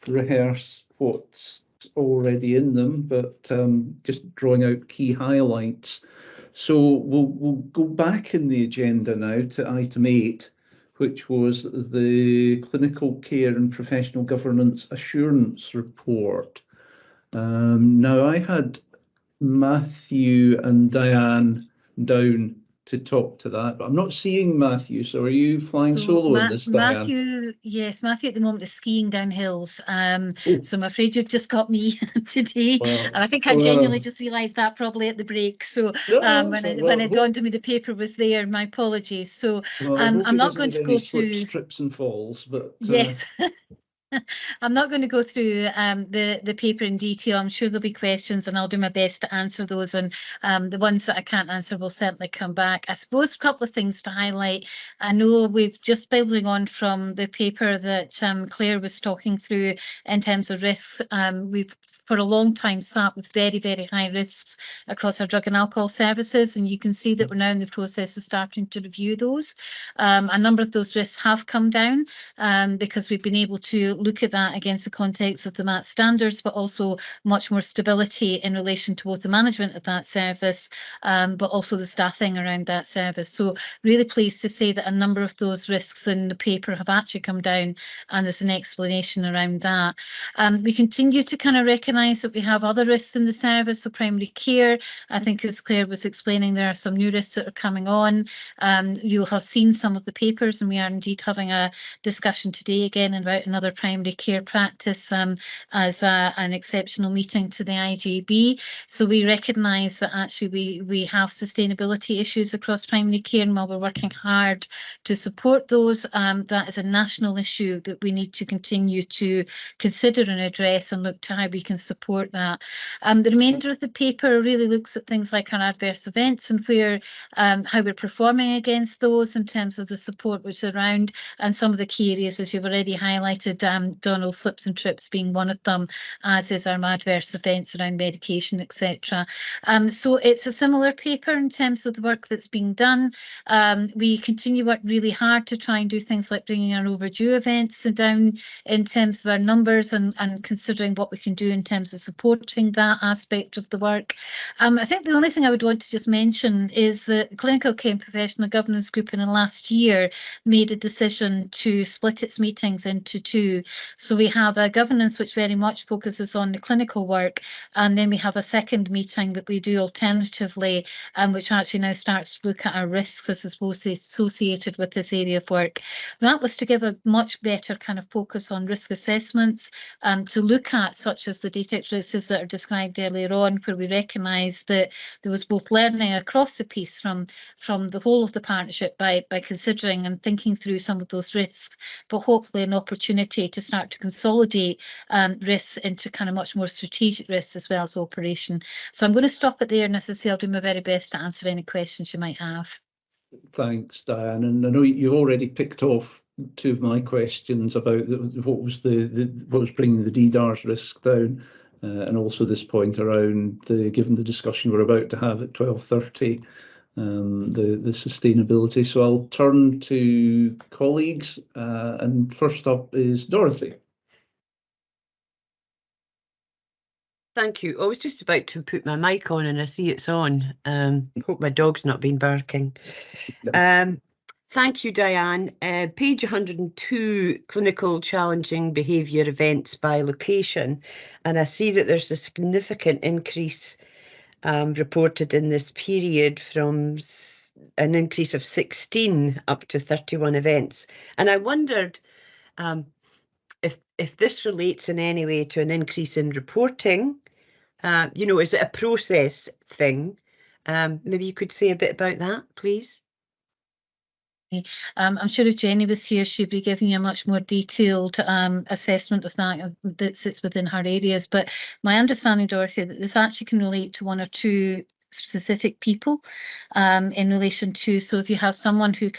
rehearse what's already in them, but just drawing out key highlights. So we'll go back in the agenda now to item 8, which was the Clinical Care and Professional Governance Assurance Report. Now, I had Matthew and Diane down to talk to that, but I'm not seeing Matthew. So are you flying solo in this, Diane? Matthew, yes, Matthew at the moment is skiing down hills. So I'm afraid you've just got me today. Well, and I think I genuinely just realised that probably at the break. So when it dawned on me the paper was there, my apologies. So I'm not going to go through trips and falls, but yes. I'm not going to go through the paper in detail. I'm sure there'll be questions and I'll do my best to answer those, and the ones that I can't answer will certainly come back. I suppose a couple of things to highlight. I know we've just building on from the paper that Claire was talking through in terms of risks. We've for a long time sat with very, very high risks across our drug and alcohol services, and you can see that we're now in the process of starting to review those. A number of those risks have come down because we've been able to look at that against the context of the MAT standards, but also much more stability in relation to both the management of that service, but also the staffing around that service. So really pleased to say that a number of those risks in the paper have actually come down, and there's an explanation around that. We continue to kind of recognise that we have other risks in the service, so primary care. I think as Claire was explaining, there are some new risks that are coming on. You'll have seen some of the papers, and we are indeed having a discussion today again about another primary care practice as an exceptional meeting to the IGB. So we recognise that actually we have sustainability issues across primary care, and while we're working hard to support those, that is a national issue that we need to continue to consider and address and look to how we can support that. The remainder of the paper really looks at things like our adverse events and where how we're performing against those in terms of the support which is around, and some of the key areas, as you've already highlighted, Donald, slips and trips being one of them, as is our adverse events around medication, etc. So it's a similar paper in terms of the work that's being done. We continue work really hard to try and do things like bringing our overdue events down in terms of our numbers, and considering what we can do in terms of supporting that aspect of the work. I think the only thing I would want to just mention is that the Clinical Care and Professional Governance Group in the last year made a decision to split its meetings into two. So we have a governance which very much focuses on the clinical work, and then we have a second meeting that we do alternatively, which actually now starts to look at our risks as associated with this area of work. That was to give a much better kind of focus on risk assessments, to look at such as the data risks that are described earlier on, where we recognise that there was both learning across the piece from the whole of the partnership by considering and thinking through some of those risks, but hopefully an opportunity to start to consolidate risks into kind of much more strategic risks as well as operation. So I'm going to stop it there, and as I say, I'll do my very best to answer any questions you might have. Thanks, Diane. And I know you already picked off two of my questions about what was bringing the DDARS risk down, and also this point around given the discussion we're about to have at 12:30, the sustainability. So I'll turn to colleagues, and first up is Dorothy. Thank you. I was just about to put my mic on and I see it's on. Hope my dog's not been barking. Thank you, Diane. Page 102, clinical challenging behaviour events by location. And I see that there's a significant increase reported in this period, from an increase of 16 up to 31 events. And I wondered if this relates in any way to an increase in reporting. You know, is it a process thing? Maybe you could say a bit about that, please. I'm sure if Jenny was here, she'd be giving you a much more detailed assessment of that sits within her areas. But my understanding, Dorothy, that this actually can relate to one or two specific people in relation to, so if you have someone who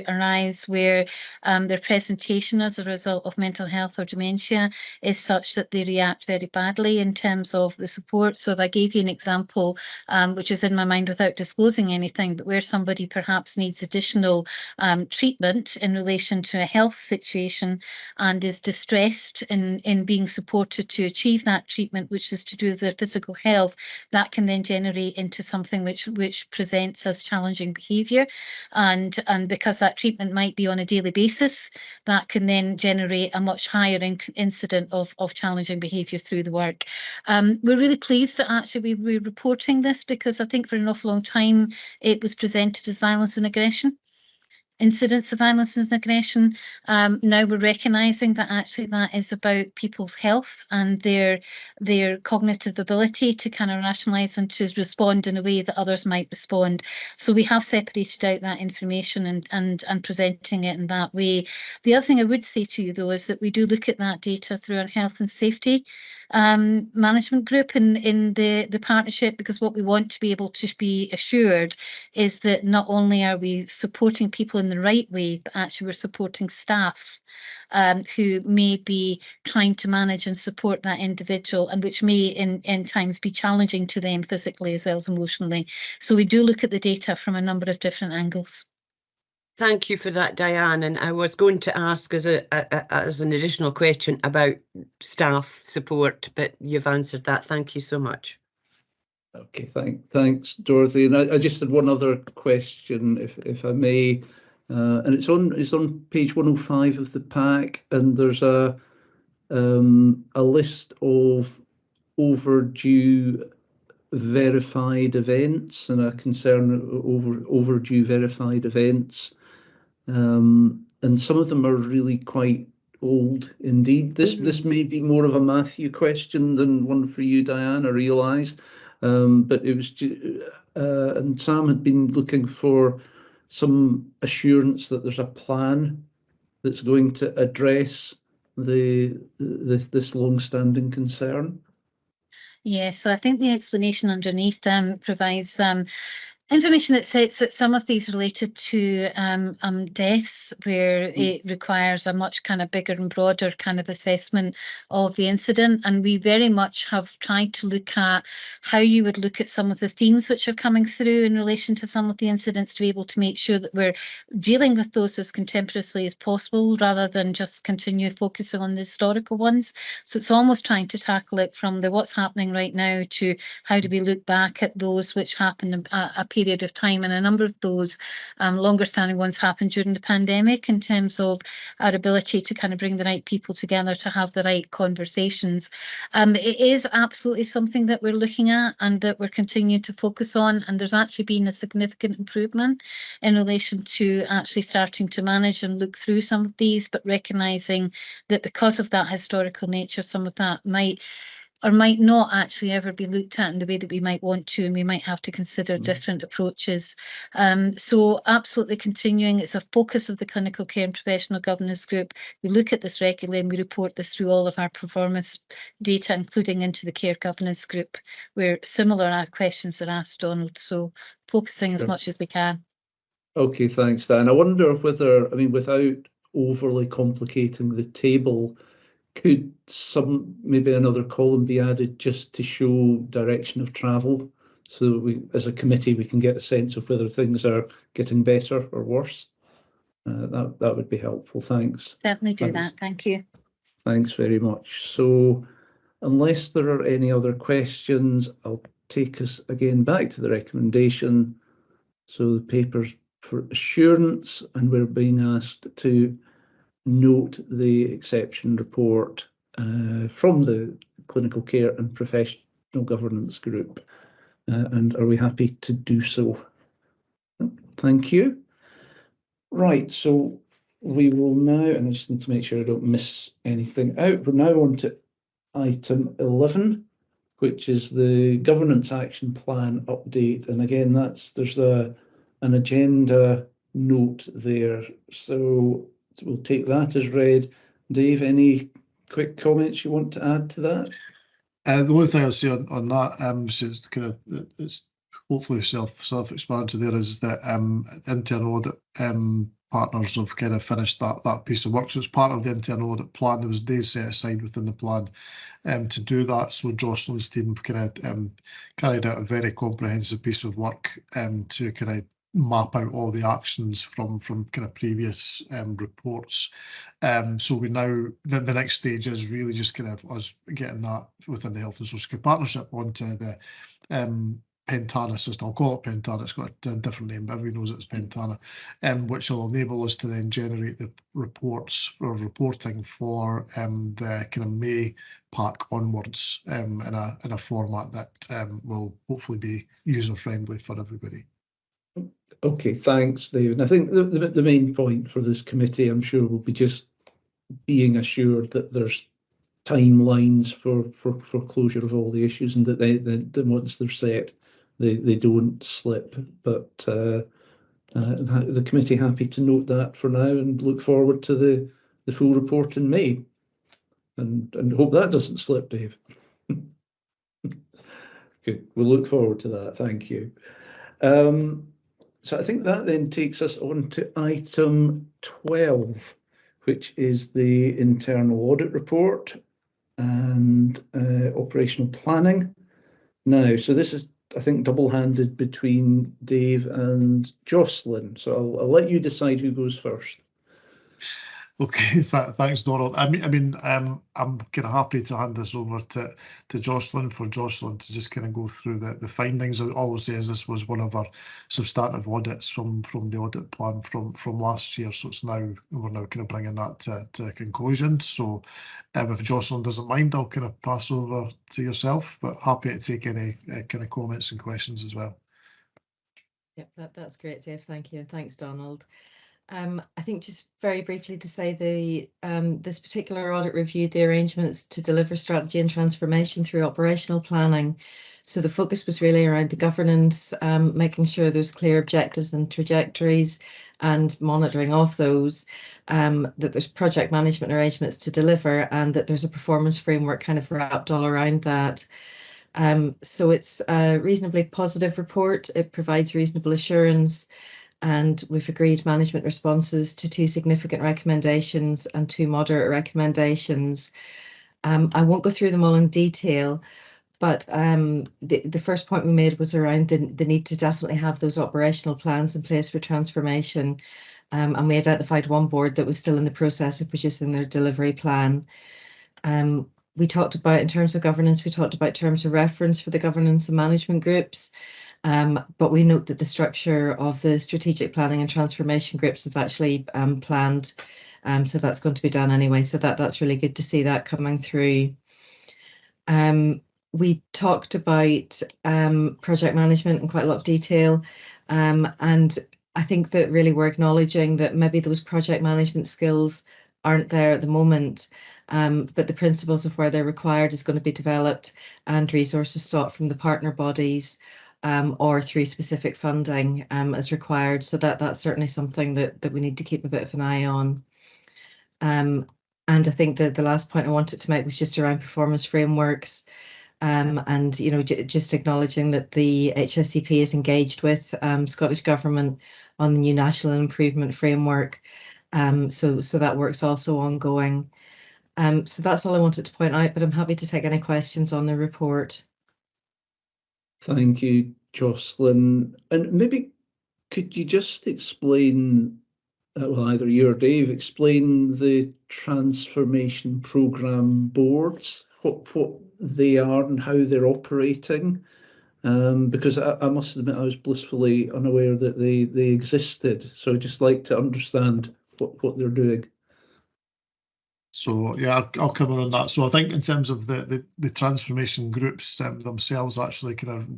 arrives where their presentation as a result of mental health or dementia is such that they react very badly in terms of the support. So if I gave you an example, which is in my mind without disclosing anything, but where somebody perhaps needs additional treatment in relation to a health situation and is distressed in being supported to achieve that treatment, which is to do with their physical health, that can then generate into something which presents as challenging behaviour, and because that treatment might be on a daily basis, that can then generate a much higher incident of challenging behaviour through the work. We're really pleased that actually we're reporting this, because I think for an awful long time it was presented as violence and aggression. Incidents of violence and aggression. Now we're recognising that actually that is about people's health and their cognitive ability to kind of rationalise and to respond in a way that others might respond. So we have separated out that information and presenting it in that way. The other thing I would say to you, though, is that we do look at that data through our health and safety management group in the partnership, because what we want to be able to be assured is that not only are we supporting people in the right way, but actually we're supporting staff who may be trying to manage and support that individual, and which may in times be challenging to them physically as well as emotionally. So we do look at the data from a number of different angles. Thank you for that, Diane. And I was going to ask as an additional question about staff support, but you've answered that. Thank you so much. Okay, thanks, Dorothy. And I just had one other question, if I may, and it's on page 105 of the pack, and there's a list of overdue verified events and a concern over overdue verified events, and some of them are really quite old indeed. This may be more of a Matthew question than one for you, Diane, I realise. But it was, and Sam had been looking for some assurance that there's a plan that's going to address this long-standing concern. Yeah, so I think the explanation underneath provides Information that says that some of these related to deaths, where it requires a much kind of bigger and broader kind of assessment of the incident. And we very much have tried to look at how you would look at some of the themes which are coming through in relation to some of the incidents, to be able to make sure that we're dealing with those as contemporaneously as possible, rather than just continue focusing on the historical ones. So it's almost trying to tackle it from the what's happening right now to how do we look back at those which happened a period of time, and a number of those longer standing ones happened during the pandemic, in terms of our ability to kind of bring the right people together to have the right conversations. It is absolutely something that we're looking at and that we're continuing to focus on, and there's actually been a significant improvement in relation to actually starting to manage and look through some of these, but recognising that because of that historical nature, some of that might or might not actually ever be looked at in the way that we might want to, and we might have to consider different approaches. So absolutely continuing, it's a focus of the Clinical Care and Professional Governance Group. We look at this regularly and we report this through all of our performance data, including into the Care Governance Group, where similar questions are asked, Donald. So focusing as much as we can. Okay, thanks, Dan. I wonder whether, I mean, without overly complicating the table, could maybe another column be added just to show direction of travel, so we, as a committee, we can get a sense of whether things are getting better or worse? That would be helpful. Thanks. Certainly do that. Thank you. Thanks very much. So unless there are any other questions, I'll take us again back to the recommendation. So the papers for assurance, and we're being asked to note the exception report from the Clinical Care and Professional Governance Group. And are we happy to do so? Thank you. Right, so we will now, and I just need to make sure I don't miss anything out, we're now on to item 11, which is the Governance Action Plan update. And again, there's an agenda note there. So we'll take that as read. Dave, any quick comments you want to add to that? The only thing I'll say on that, so it's kind of, it's hopefully self-explanatory there, is that internal audit partners have kind of finished that piece of work. So it's part of the internal audit plan. There was days set aside within the plan to do that. So Jocelyn's team have kind of carried out a very comprehensive piece of work to kind of map out all the actions from kind of previous reports. So we now, the next stage is really just kind of us getting that within the Health and Social Care Partnership onto the Pentana system. I'll call it Pentana, it's got a different name, but everybody knows it's Pentana, which will enable us to then generate the reports or reporting for the kind of May pack onwards in a format that will hopefully be user-friendly for everybody. Okay, thanks, Dave. And I think the main point for this committee, I'm sure, will be just being assured that there's timelines for closure of all the issues, and that they once they're set, they don't slip. But the committee happy to note that for now and look forward to the full report in May, and hope that doesn't slip, Dave. Good, we'll look forward to that. Thank you. So I think that then takes us on to item 12, which is the internal audit report and operational planning. Now, so this is, I think, double-handed between Dave and Jocelyn. So I'll let you decide who goes first. Okay, thanks, Donald. I mean, I'm kind of happy to hand this over to Jocelyn, for Jocelyn to just kind of go through the findings. All I'll say is this was one of our substantive audits from the audit plan from last year, so we're now kind of bringing that to a conclusion. So if Jocelyn doesn't mind, I'll kind of pass over to yourself, but happy to take any kind of comments and questions as well. Yep, that's great, Dave. Thank you, and thanks, Donald. I think just very briefly to say this particular audit reviewed the arrangements to deliver strategy and transformation through operational planning. So the focus was really around the governance, making sure there's clear objectives and trajectories and monitoring of those, that there's project management arrangements to deliver, and that there's a performance framework kind of wrapped all around that. So it's a reasonably positive report. It provides reasonable assurance, and we've agreed management responses to 2 significant recommendations and 2 moderate recommendations. I won't go through them all in detail, but the first point we made was around the need to definitely have those operational plans in place for transformation. And we identified one board that was still in the process of producing their delivery plan. We talked about, in terms of governance, we talked about terms of reference for the governance and management groups. But we note that the structure of the strategic planning and transformation groups is actually planned. So that's going to be done anyway. So that's really good to see that coming through. We talked about project management in quite a lot of detail. And I think that really we're acknowledging that maybe those project management skills aren't there at the moment, but the principles of where they're required is going to be developed and resources sought from the partner bodies or through specific funding as required. So that's certainly something that we need to keep a bit of an eye on. And I think that the last point I wanted to make was just around performance frameworks. And, you know, just acknowledging that the DH&SCP is engaged with Scottish Government on the new National Improvement Framework. So that work's also ongoing. So that's all I wanted to point out, but I'm happy to take any questions on the report. Thank you, Jocelyn. And maybe could you just explain, well, either you or Dave, explain the transformation programme boards, what they are and how they're operating? Because I must admit I was blissfully unaware that they existed. So I'd just like to understand what they're doing. So yeah, I'll come on that. So I think in terms of the transformation groups themselves, actually kind of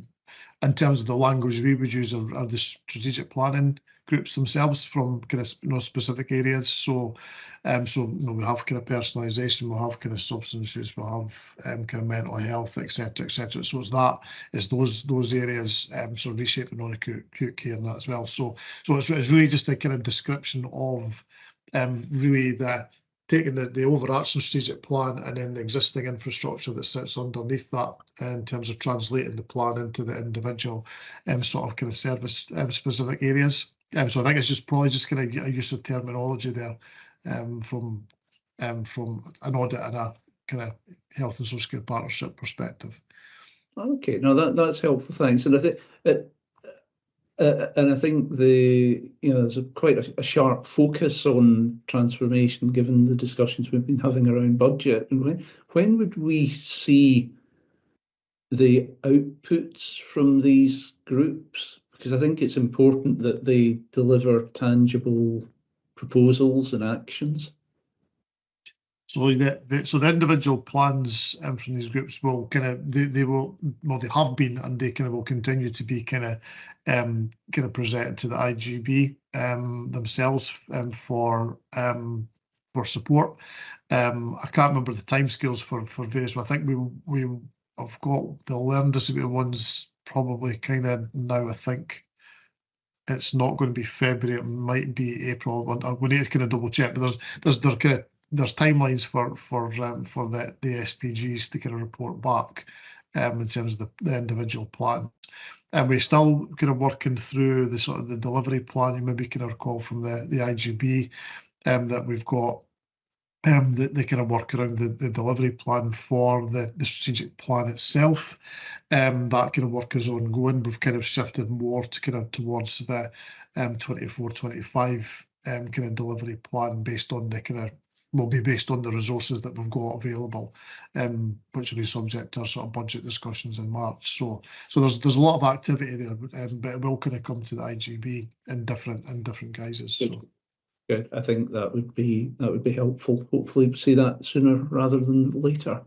in terms of the language we would use are the strategic planning groups themselves from kind of specific areas. So we have kind of personalisation, we'll have kind of substance use, we'll have kind of mental health, etc., etc. So it's those areas. So reshaping non-acute care and that as well. So it's really just a kind of description of really taking the overarching strategic plan and then the existing infrastructure that sits underneath that in terms of translating the plan into the individual sort of kind of service specific areas. So I think it's probably just kind of a use of terminology there from an audit and a kind of health and social care partnership perspective. Okay, no, that's helpful. Thanks. And I think there's quite a sharp focus on transformation given the discussions we've been having around budget. And when would we see the outputs from these groups? Because I think it's important that they deliver tangible proposals and actions. So the individual plans from these groups will kind of they have been and they kind of will continue to be kind of presented to the IGB themselves for support. I can't remember the timescales for various, but I think we have got the learning disability ones probably kind of now. I think it's not going to be February, it might be April. We need to kind of double check, but there's timelines for the SPGs to kind of report back in terms of the individual plans. And we're still kind of working through the sort of the delivery plan. You maybe can recall from the IGB that we've got they kind of work around the delivery plan for the strategic plan itself. That kind of work is ongoing. We've kind of shifted more to kind of towards the 24-25 kind of delivery plan based on the kind of will be based on the resources that we've got available, which will be subject to our sort of budget discussions in March. So there's a lot of activity there, but it will kind of come to the IGB in different guises. So. Good. I think that would be helpful. Hopefully we'll see that sooner rather than later.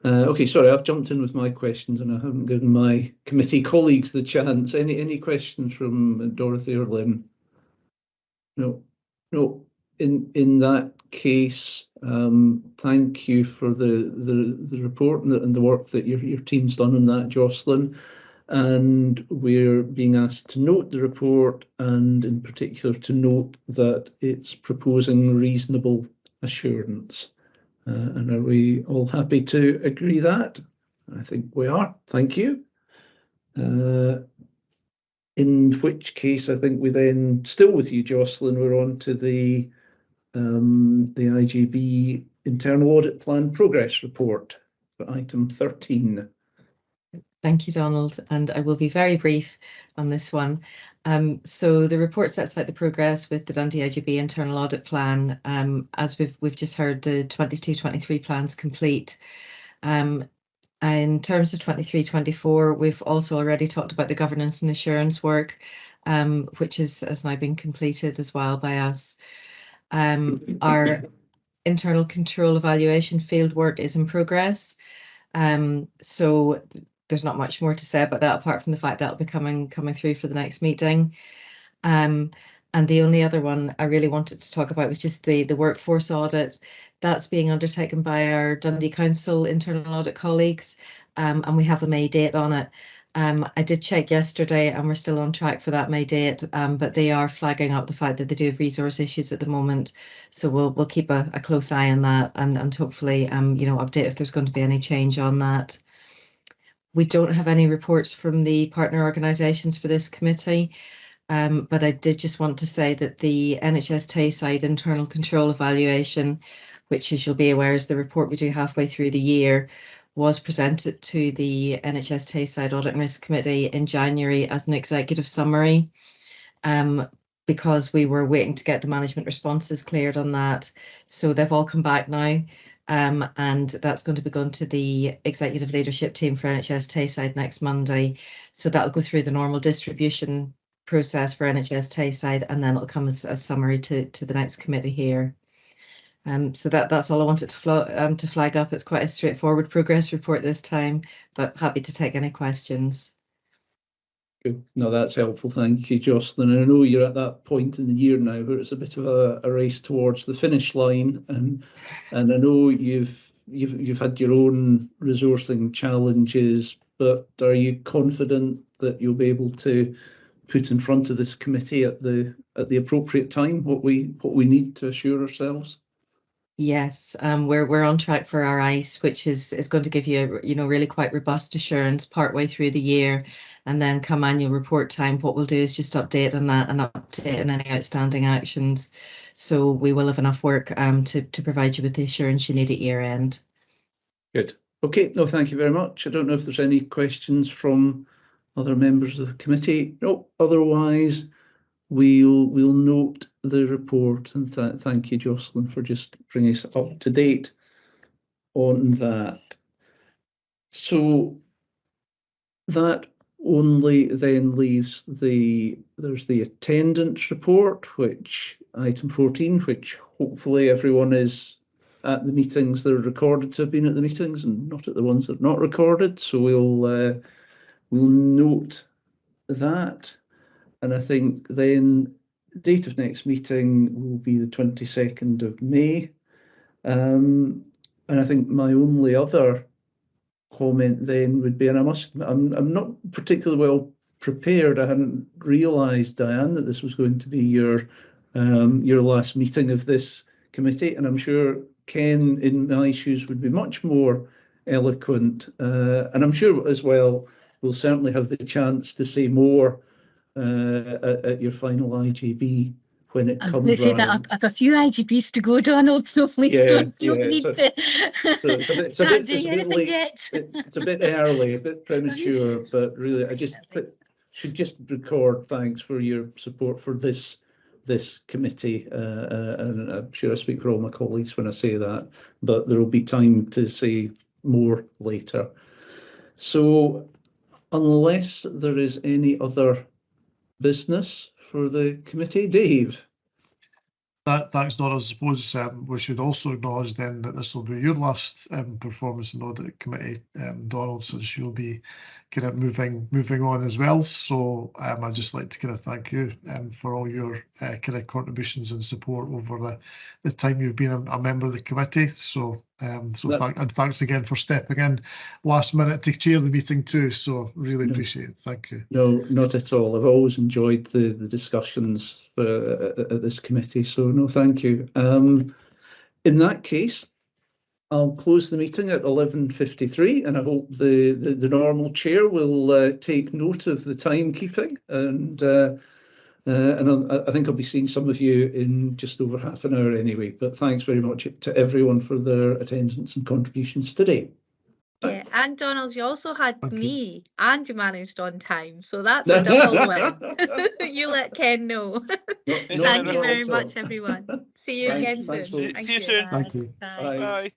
Okay, sorry, I've jumped in with my questions and I haven't given my committee colleagues the chance. Any questions from Dorothy or Lynn? No. In that case, thank you for the report and the work that your team's done on that, Jocelyn. And we're being asked to note the report and in particular to note that it's proposing reasonable assurance. And are we all happy to agree that? I think we are. Thank you. In which case, I think we then, still with you, Jocelyn, we're on to the IGB Internal Audit Plan Progress Report, for item 13. Thank you, Donald, and I will be very brief on this one. So the report sets out the progress with the Dundee IGB Internal Audit Plan. As we've just heard, the 22-23 plan's complete. In terms of 23-24, we've also already talked about the governance and assurance work, which has now been completed as well by us. Our internal control evaluation field work is in progress. So there's not much more to say about that, apart from the fact that it'll be coming through for the next meeting. And the only other one I really wanted to talk about was just the workforce audit. That's being undertaken by our Dundee Council internal audit colleagues, and we have a May date on it. I did check yesterday and we're still on track for that May date, but they are flagging up the fact that they do have resource issues at the moment. So we'll keep a close eye on that and hopefully update if there's going to be any change on that. We don't have any reports from the partner organisations for this committee, but I did just want to say that the NHS Tayside internal control evaluation, which, as you'll be aware, is the report we do halfway through the year, was presented to the NHS Tayside Audit and Risk Committee in January as an executive summary, because we were waiting to get the management responses cleared on that. So they've all come back now. And that's going to be going to the executive leadership team for NHS Tayside next Monday. So that'll go through the normal distribution process for NHS Tayside, and then it'll come as a summary to the next committee here. So that's all I wanted to flag up. It's quite a straightforward progress report this time, but happy to take any questions. Good. No, that's helpful. Thank you, Jocelyn. And I know you're at that point in the year now where it's a bit of a race towards the finish line, and I know you've had your own resourcing challenges, but are you confident that you'll be able to put in front of this committee at the appropriate time what we need to assure ourselves? Yes, we're on track for our ICE, which is going to give you really quite robust assurance partway through the year, and then come annual report time, what we'll do is just update on that and update on any outstanding actions. So we will have enough work to provide you with the assurance you need at year end. Good. Okay. No, thank you very much. I don't know if there's any questions from other members of the committee. No. Otherwise, we'll note the report, and thank you, Jocelyn, for just bringing us up to date on that. So that only then leaves there's the attendance report, which item 14, which hopefully everyone is at the meetings that are recorded to have been at the meetings and not at the ones that are not recorded. So we'll note that. And I think then date of next meeting will be the 22nd of May. And I think my only other comment then would be, and I'm not particularly well prepared. I hadn't realised, Diane, that this was going to be your last meeting of this committee, and I'm sure Ken in my shoes would be much more eloquent, and I'm sure as well we'll certainly have the chance to say more at your final IGB when it comes they say that I've a few IGBs to go, Donald, so please don't need to start doing anything yet. It's a bit early, a bit premature, but really I just should just record thanks for your support for this committee, and I'm sure I speak for all my colleagues when I say that, but there will be time to say more later. So unless there is any other business for the committee, Dave? Thanks, Donald. I suppose we should also acknowledge then that this will be your last performance and audit committee, Donald, since you'll be kind of moving on as well. So I'd just like to kind of thank you for all your kind of contributions and support over the time you've been a member of the committee. So thanks again for stepping in last minute to chair the meeting too. So really appreciate it. Thank you. No, not at all. I've always enjoyed the discussions at this committee. So no, thank you. In that case, I'll close the meeting at 11:53, and I hope the normal chair will take note of the timekeeping, and I think I'll be seeing some of you in just over half an hour anyway. But thanks very much to everyone for their attendance and contributions today. Yeah, and Donald, you also had Thank you. me, and you managed on time, so that's a double win. You let Ken know. Not Thank at you all very at much, all. everyone. See you Thank again you. Thanks, soon. folks. Thank See you you. soon. Thank you. Bye. Bye. Bye.